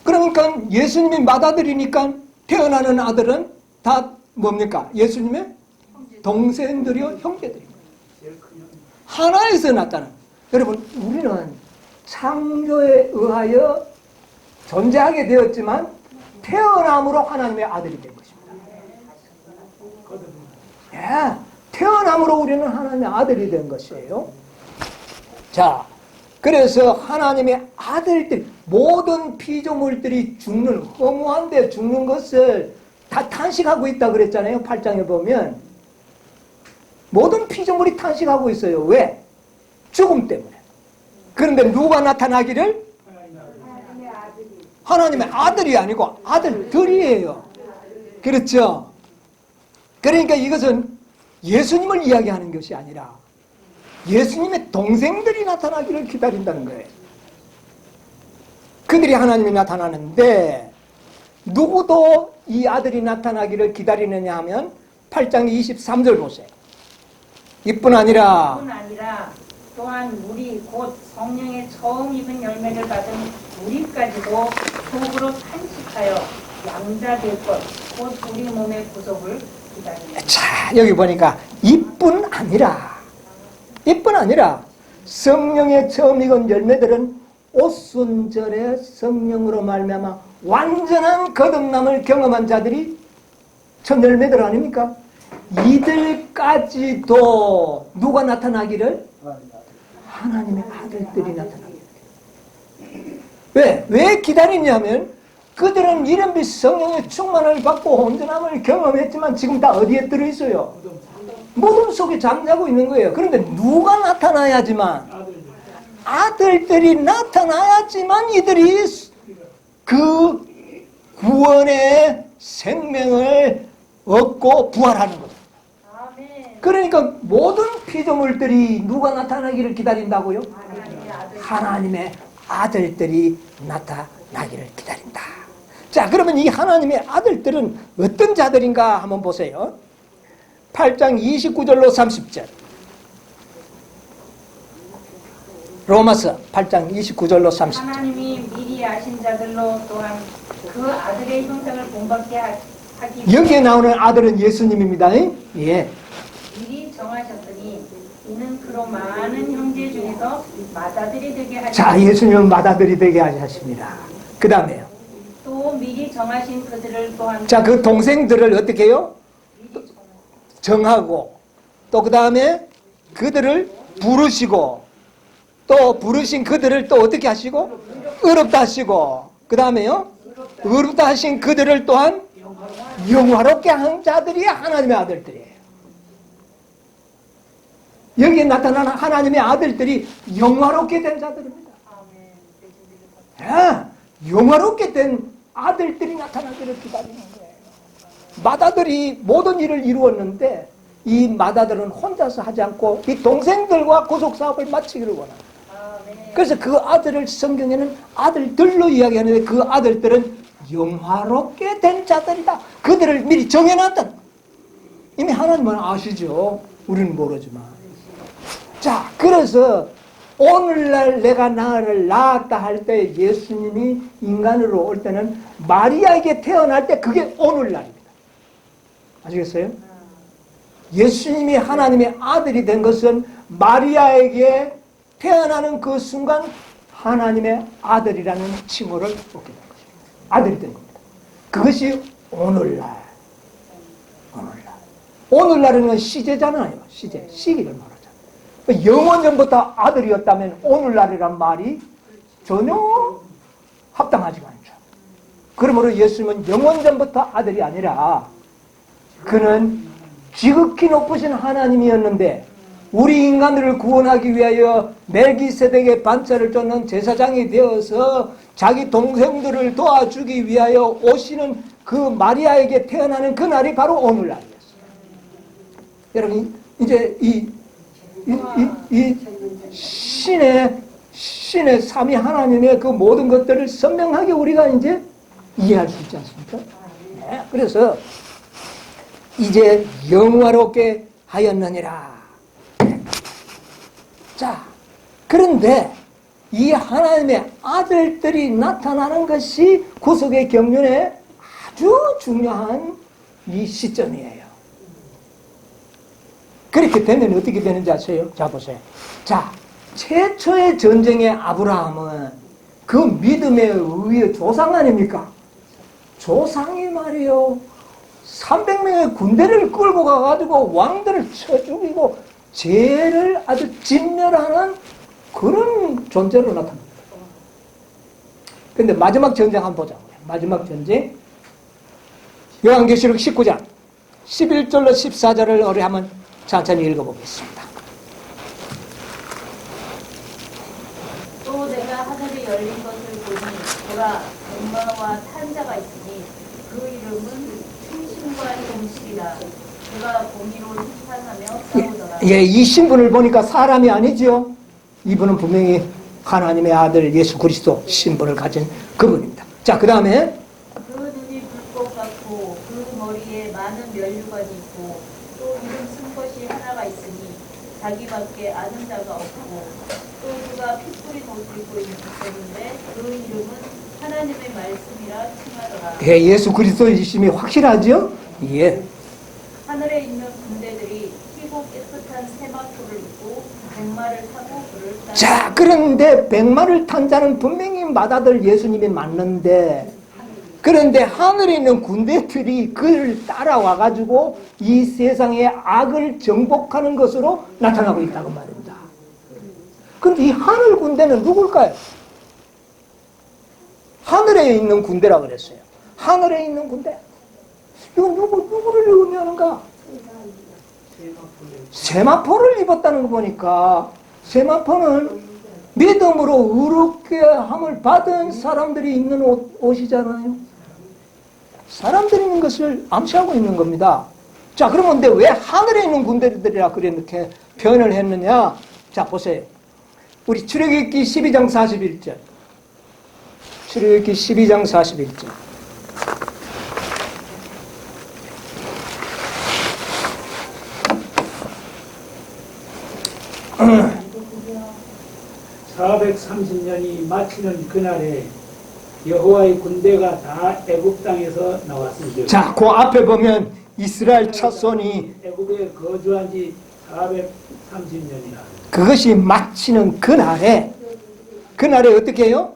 그러니까 예수님이 맏아들이니까 태어나는 아들은 다 뭡니까? 예수님의 동생들이요, 형제들입니다. 하나에서 났다는. 여러분, 우리는 창조에 의하여 존재하게 되었지만 태어남으로 하나님의 아들이 된 것입니다. 예, 태어남으로 우리는 하나님의 아들이 된 것이에요. 자, 그래서 하나님의 아들들, 모든 피조물들이 죽는, 허무한데 죽는 것을 다 탄식하고 있다 그랬잖아요. 8장에 보면. 모든 피조물이 탄식하고 있어요. 왜? 죽음 때문에. 그런데 누가 나타나기를? 하나님의 아들이 아니고 아들들이에요. 그렇죠? 그러니까 이것은 예수님을 이야기하는 것이 아니라 예수님의 동생들이 나타나기를 기다린다는 거예요. 그들이 하나님이 나타나는데 누구도 이 아들이 나타나기를 기다리느냐 하면 8장 23절 보세요. 이뿐 아니라 또한 우리 곧 성령의 처음 입은 열매를 받은 우리까지도 속으로 탄식하여 양자될 것 곧 우리 몸의 구속을 기다립니다. 자, 여기 보니까 이뿐 아니라 성령의 처음 익은 열매들은 오순절의 성령으로 말미암아 완전한 거듭남을 경험한 자들이 첫 열매들 아닙니까? 이들까지도 누가 나타나기를? 하나님의 아들들이 나타나기를. 왜 기다리냐면 그들은 이른비 성령의 충만을 받고 온전함을 경험했지만 지금 다 어디에 들어있어요? 무덤 속에 잠자고 있는 거예요. 그런데 누가 나타나야지만, 아들들이 나타나야지만 이들이 그 구원의 생명을 얻고 부활하는 거예요. 그러니까 모든 피조물들이 누가 나타나기를 기다린다고요? 하나님의 아들들이 나타나기를 기다린다. 자, 그러면 이 하나님의 아들들은 어떤 자들인가 한번 보세요. 8장 29절로 30절. 로마서 8장 29절로 30절. 하나님이 미리 아신 자들로 또한 그 아들의 형상을 본받게 하기 여기에 나오는 아들은 예수님입니다. 예. 미리 정하셨으니 이는 그로 많은 형제 중에서 맏아들이 되게 하시고 자, 예수님은 맏아들이 되게 하셨습니다. 그 다음에요. 또 미리 정하신 그들을 또한 자, 그 동생들을 어떻게 해요? 정하고, 또 그 다음에 그들을 부르시고, 또 부르신 그들을 또 어떻게 하시고? 의롭다 하시고, 그 다음에요? 의롭다 하신 그들을 또한 영화롭게 한 자들이 하나님의 아들들이에요. 여기에 나타나는 하나님의 아들들이 영화롭게 된 자들입니다. 영화롭게 된 아들들이 나타나기를 기다리는 거예요. 맏아들이 모든 일을 이루었는데 이 맏아들은 혼자서 하지 않고 이 동생들과 구속사업을 마치기를 원합니다. 그래서 그 아들을 성경에는 아들들로 이야기하는데 그 아들들은 영화롭게 된 자들이다. 그들을 미리 정해놨다. 이미 하나님은 아시죠. 우리는 모르지만. 자, 그래서 오늘날 내가 나를 낳았다 할 때 예수님이 인간으로 올 때는 마리아에게 태어날 때 그게 오늘날입니다. 아시겠어요? 예수님이 하나님의 아들이 된 것은 마리아에게 태어나는 그 순간 하나님의 아들이라는 칭호를 얻게 된 것입니다. 아들이 된 겁니다. 그것이 오늘날. 오늘날은 시제잖아요. 시기를 말하잖아요. 영원전부터 아들이었다면 오늘날이란 말이 전혀 합당하지가 않죠. 그러므로 예수님은 영원전부터 아들이 아니라 그는 지극히 높으신 하나님이었는데 우리 인간들을 구원하기 위하여 멜기세덱의 반차를 쫓는 제사장이 되어서 자기 동생들을 도와주기 위하여 오시는 그 마리아에게 태어나는 그 날이 바로 오늘날이었어요. 여러분, 이제 이 신의 삼위 하나님의 그 모든 것들을 선명하게 우리가 이제 이해할 수 있지 않습니까? 네, 그래서 이제 영화롭게 하였느니라. 자, 그런데 이 하나님의 아들들이 나타나는 것이 구속의 경륜의 아주 중요한 이 시점이에요. 그렇게 되면 어떻게 되는지 아세요? 자, 보세요. 자, 최초의 전쟁의 아브라함은 그 믿음에 의해 조상 아닙니까? 조상이 말이요. 300명의 군대를 끌고 가가지고 왕들을 쳐 죽이고 죄를 아주 진멸하는 그런 존재로 나타납니다. 근데 마지막 전쟁 한번 보자고요. 마지막 전쟁. 요한계시록 19장 11절로 14절을 우리 한번 천천히 읽어보겠습니다. 또 내가 하늘이 열린 것을 보니 보라 백마와 탄 자가 있으니 그 이름은 충신과 정실이라. 그가 공의로 심판하며 싸우더라. 예, 이 신분을 보니까 사람이 아니죠. 이분은 분명히 하나님의 아들 예수 그리스도 신분을 가진 그분입니다. 자, 그 다음에 그 눈이 불꽃 같고 그 머리에 많은 면류관이 있고 또 이름 쓴 것이 하나가 있으니 자기밖에 아는 자가 없고 또 그가 핏불이 옷을 입고 있는데 그 이름은 하나님의 말씀이라 칭하더라. 예, 예수 그리스도의 이심이 확실하죠? 예. 하늘에 있는 군대들이 희고 깨끗한 세마포를 입고 백마를 타고 그를 따라. 자, 그런데 백마를 탄 자는 분명히 맏아들 예수님이 맞는데, 그런데 하늘에 있는 군대들이 그를 따라와가지고 이 세상의 악을 정복하는 것으로 나타나고 있다고 말입니다. 그런데 이 하늘 군대는 누굴까요? 하늘에 있는 군대라고 그랬어요. 하늘에 있는 군대. 이거 누구를 의미하는가? 세마포를 입었다는 거 보니까 세마포는 믿음으로 의롭게 함을 받은 사람들이 입는 옷이잖아요. 사람들이 있는 것을 암시하고 있는 겁니다. 자, 그러면 근데 왜 하늘에 있는 군대들이라 그렇게 표현을 했느냐? 자, 보세요. 우리 출애굽기 12장 41절. 출애굽기 12장 41절. 음. 430년이 마치는 그날에 여호와의 군대가 다 애굽 땅에서 나왔습니다. 자, 그 앞에 보면 이스라엘 자손이 애굽에 거주한 지 430년이나. 그것이 마치는 그날에 어떻게 해요?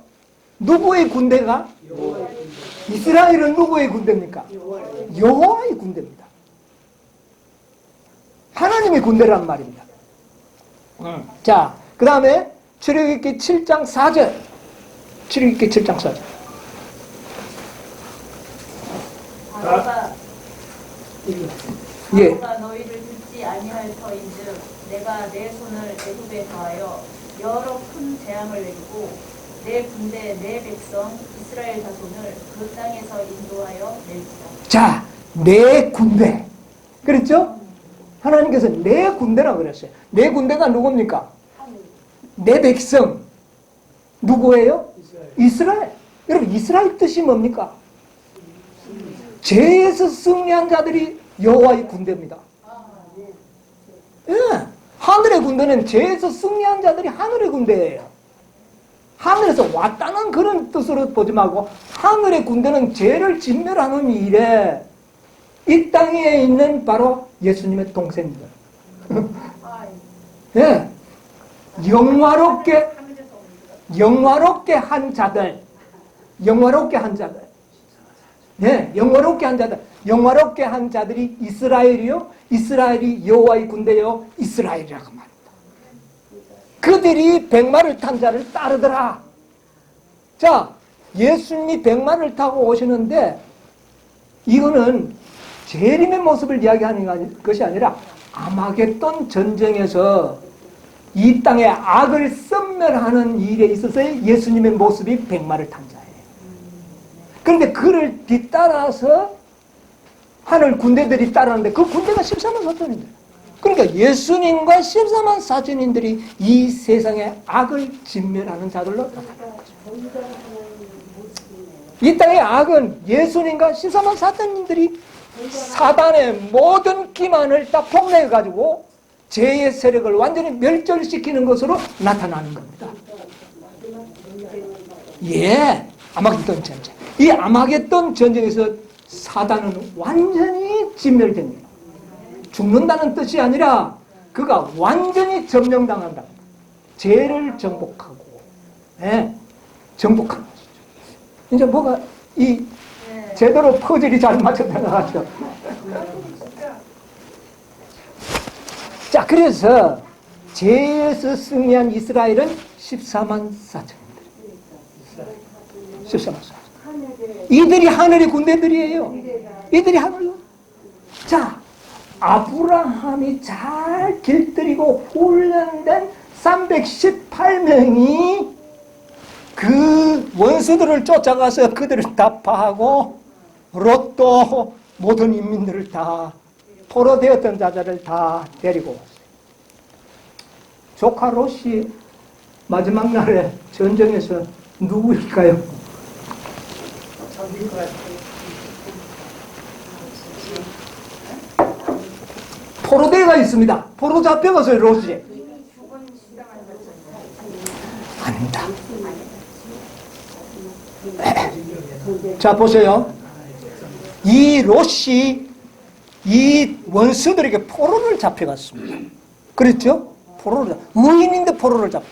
누구의 군대가? 여호와의 군대. 이스라엘은 누구의 군대입니까? 여호와의 군대입니다. 하나님의 군대란 말입니다. 자, 그 다음에 출애굽기 7장 4절. 출애굽기 7장 4절. 바로가 예. 바로가 너희를 듣지 아니할 터인즉 내가 내 손을 애굽에 더하여 여러 큰 재앙을 내리고 내 군대 내 백성 이스라엘 자손을 그 땅에서 인도하여 낼지라. 자, 내 군대. 그렇죠? 하나님께서 내 군대라고 그랬어요. 내 군대가 누굽니까? 내 백성. 누구예요? 이스라엘. 여러분, 이스라엘 뜻이 뭡니까? 죄에서 승리한 자들이 여호와의 군대입니다. 예. 하늘의 군대는 죄에서 승리한 자들이 하늘의 군대예요. 하늘에서 왔다는 그런 뜻으로 보지 말고 하늘의 군대는 죄를 진멸하는 일에 이 땅에 있는 바로 예수님의 동생들. 예. 영화롭게 한 자들. 예, 영화롭게 한 자들이 이스라엘이요. 이스라엘이 여호와의 군대요. 이스라엘이라고 말합니다. 그들이 백마를 탄 자를 따르더라. 자, 예수님이 백마를 타고 오시는데 이거는 재림의 모습을 이야기하는 것이 아니라 아마겟돈 전쟁에서 이 땅의 악을 섬멸하는 일에 있어서 예수님의 모습이 백마를 탄 자예요. 그런데 그를 뒤따라서 하늘 군대들이 따르는데 그 군대가 14만 4천인데 그러니까 예수님과 14만 4천인들이 이 세상의 악을 진멸하는 자들로 나타나는 거죠. 이 땅의 악은 예수님과 14만 4천인들이 사단의 모든 기만을 다 폭로해가지고 죄의 세력을 완전히 멸절시키는 것으로 나타나는 겁니다. 예, 아마겟돈 전쟁. 이 아마겟돈 전쟁에서 사단은 완전히 진멸됩니다. 죽는다는 뜻이 아니라 그가 완전히 점령당한다. 죄를 정복하고, 예, 정복하는 것이죠. 이제 뭐가 이 제대로 퍼즐이 잘 맞춰 들어가죠. 자, 그래서 제에서 승리한 이스라엘은 14만 4천인들. 14만 4천. 이들이 하늘의 군대들이에요. 이들이 하늘. 자, 아브라함이 잘 길들이고 훈련된 318명이 그 원수들을 쫓아가서 그들을 타파하고 롯도 모든 인민들을 다 포로되었던 자들을 다 데리고 왔어요. 조카 롯이 마지막 날에 전쟁에서 누구일까요? 저길 것 같아요. 포로대가 있습니다. 포로 잡혀가서요, 롯이. 죽은 시당한 아닙니다. 자, 보세요. 이 롯이 이 원수들에게 포로를 잡혀갔습니다. 그렇죠? 포로를 의인인데 포로를 잡.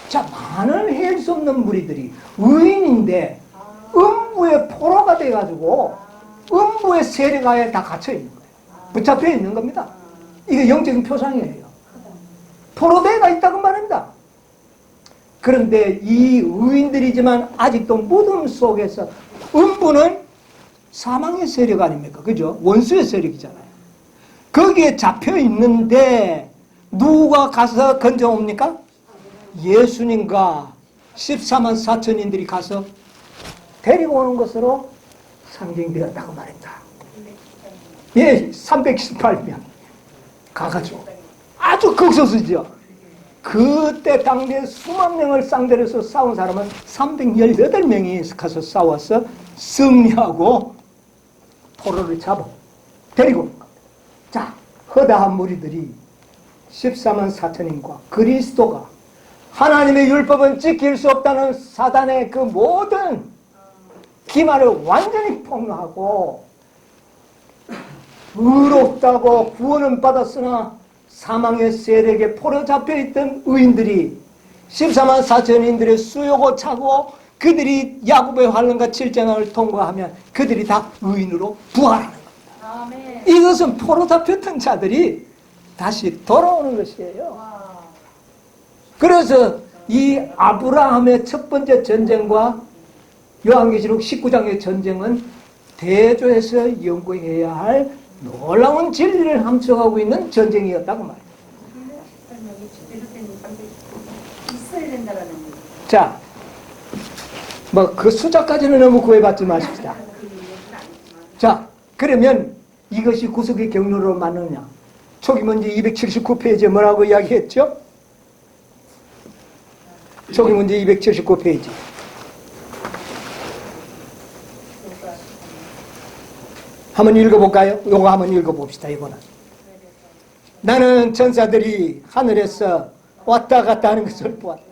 자, 많은 헤일 수 없는 무리들이 의인인데 음부의 포로가 돼가지고 음부의 세력하에 다 갇혀 있는 거예요. 붙잡혀 있는 겁니다. 이게 영적인 표상이에요. 포로대가 있다고 말합니다. 그런데 이 의인들이지만 아직도 무덤 속에서 음부는 사망의 세력 아닙니까? 그죠? 원수의 세력이잖아요. 거기에 잡혀 있는데 누가 가서 건져옵니까? 예수님과 14만 4천인들이 가서 데리고 오는 것으로 상징되었다고 말입니다. 예, 318명 가가지고 아주 극소수죠. 그때 당시에 수만 명을 상대로 해서 싸운 사람은 318명이 가서 싸워서 승리하고 포로를 잡아 데리고 온 겁니다. 자, 허다한 무리들이 14만 4천인과 그리스도가 하나님의 율법은 지킬 수 없다는 사단의 그 모든 기만을 완전히 폭로하고 의롭다고 구원은 받았으나 사망의 세력에 포로 잡혀있던 의인들이 14만 4천인들의 수요고 차고 그들이 야곱의 환란과 질쟁을 통과하면 그들이 다 의인으로 부활하는 겁니다. 아멘. 이것은 포로 잡혔던 자들이 다시 돌아오는 것이에요. 그래서 이 아브라함의 첫 번째 전쟁과 요한계시록 19장의 전쟁은 대조해서 연구해야 할 놀라운 진리를 함축하고 있는 전쟁이었다고 말이에요. 있어야 된다라는 거예요. 자, 뭐 그 숫자까지는 너무 구애받지 마십시다. 자, 그러면 이것이 구속의 경로로 맞느냐? 초기 문제 279페이지에 뭐라고 이야기했죠? 초기 문제 279페이지. 한번 읽어볼까요? 요거 한번 읽어봅시다. 이거는 나는 천사들이 하늘에서 왔다 갔다 하는 것을 보았다.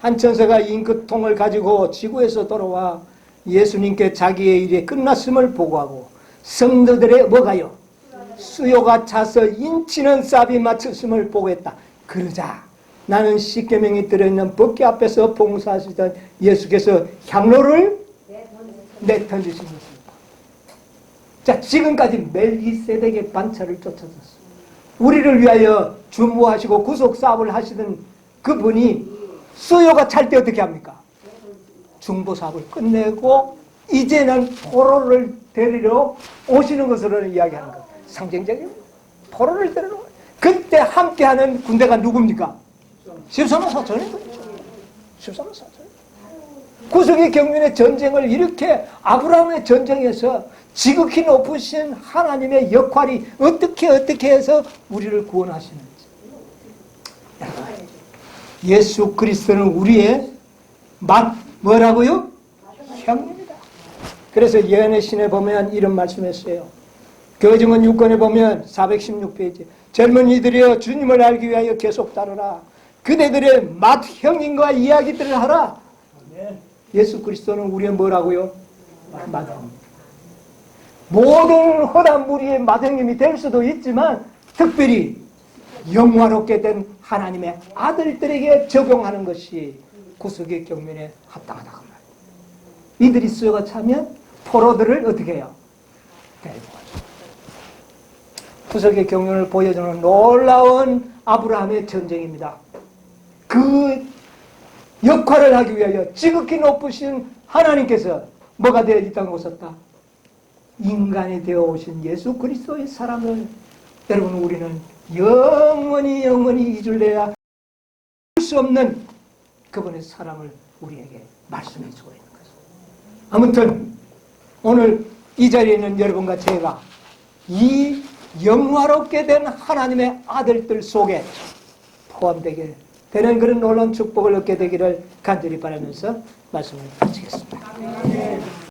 한 천사가 잉크통을 가지고 지구에서 돌아와 예수님께 자기의 일이 끝났음을 보고하고 성도들의 뭐가요? 수요가 차서 인치는 쌉이 맞췄음을 보고했다. 그러자 나는 십계명이 들어있는 법궤 앞에서 봉사하시던 예수께서 향로를 내던지신 것입니다. 자, 지금까지 멜기세덱의 반차를 쫓아졌어. 우리를 위하여 중보하시고 구속 사업을 하시던 그분이 수요가 찰 때 어떻게 합니까? 중보 사업을 끝내고 이제는 포로를 데리러 오시는 것으로 이야기하는 것. 상징적인 포로를 데리러 오는. 그때 함께하는 군대가 누굽니까? 14만 4천이 14만 4천. 구속의 경륜의 전쟁을 이렇게 아브라함의 전쟁에서 지극히 높으신 하나님의 역할이 어떻게 해서 우리를 구원하시는지. 예수 그리스도는 우리의 뭐라고요? 형입니다. 그래서 예언의 신에 보면 이런 말씀했어요. 교증은 6권에 보면 416페이지. 젊은이들이여 주님을 알기 위하여 계속 따르라. 그대들의 맏형님과 이야기들을 하라. 예수 그리스도는 우리의 뭐라고요? 맏형님. 모든 허단 무리의 맏형님이 될 수도 있지만 특별히 영화롭게 된 하나님의 아들들에게 적용하는 것이 구속의 경륜에 합당하다고 말이에요. 이들이 수요가 차면 포로들을 어떻게 해요? 데리고 가죠. 구속의 경륜을 보여주는 놀라운 아브라함의 전쟁입니다. 그 역할을 하기 위하여 지극히 높으신 하나님께서 뭐가 되어 이 땅에 오셨다? 인간이 되어 오신 예수 그리스도의 사랑을 여러분 우리는 영원히 잊을래야 할 수 없는 그분의 사랑을 우리에게 말씀해 주고 있는 거죠. 아무튼 오늘 이 자리에 있는 여러분과 제가 이 영화롭게 된 하나님의 아들들 속에 포함되게 되는 그런 놀라운 축복을 얻게 되기를 간절히 바라면서 말씀을 마치겠습니다.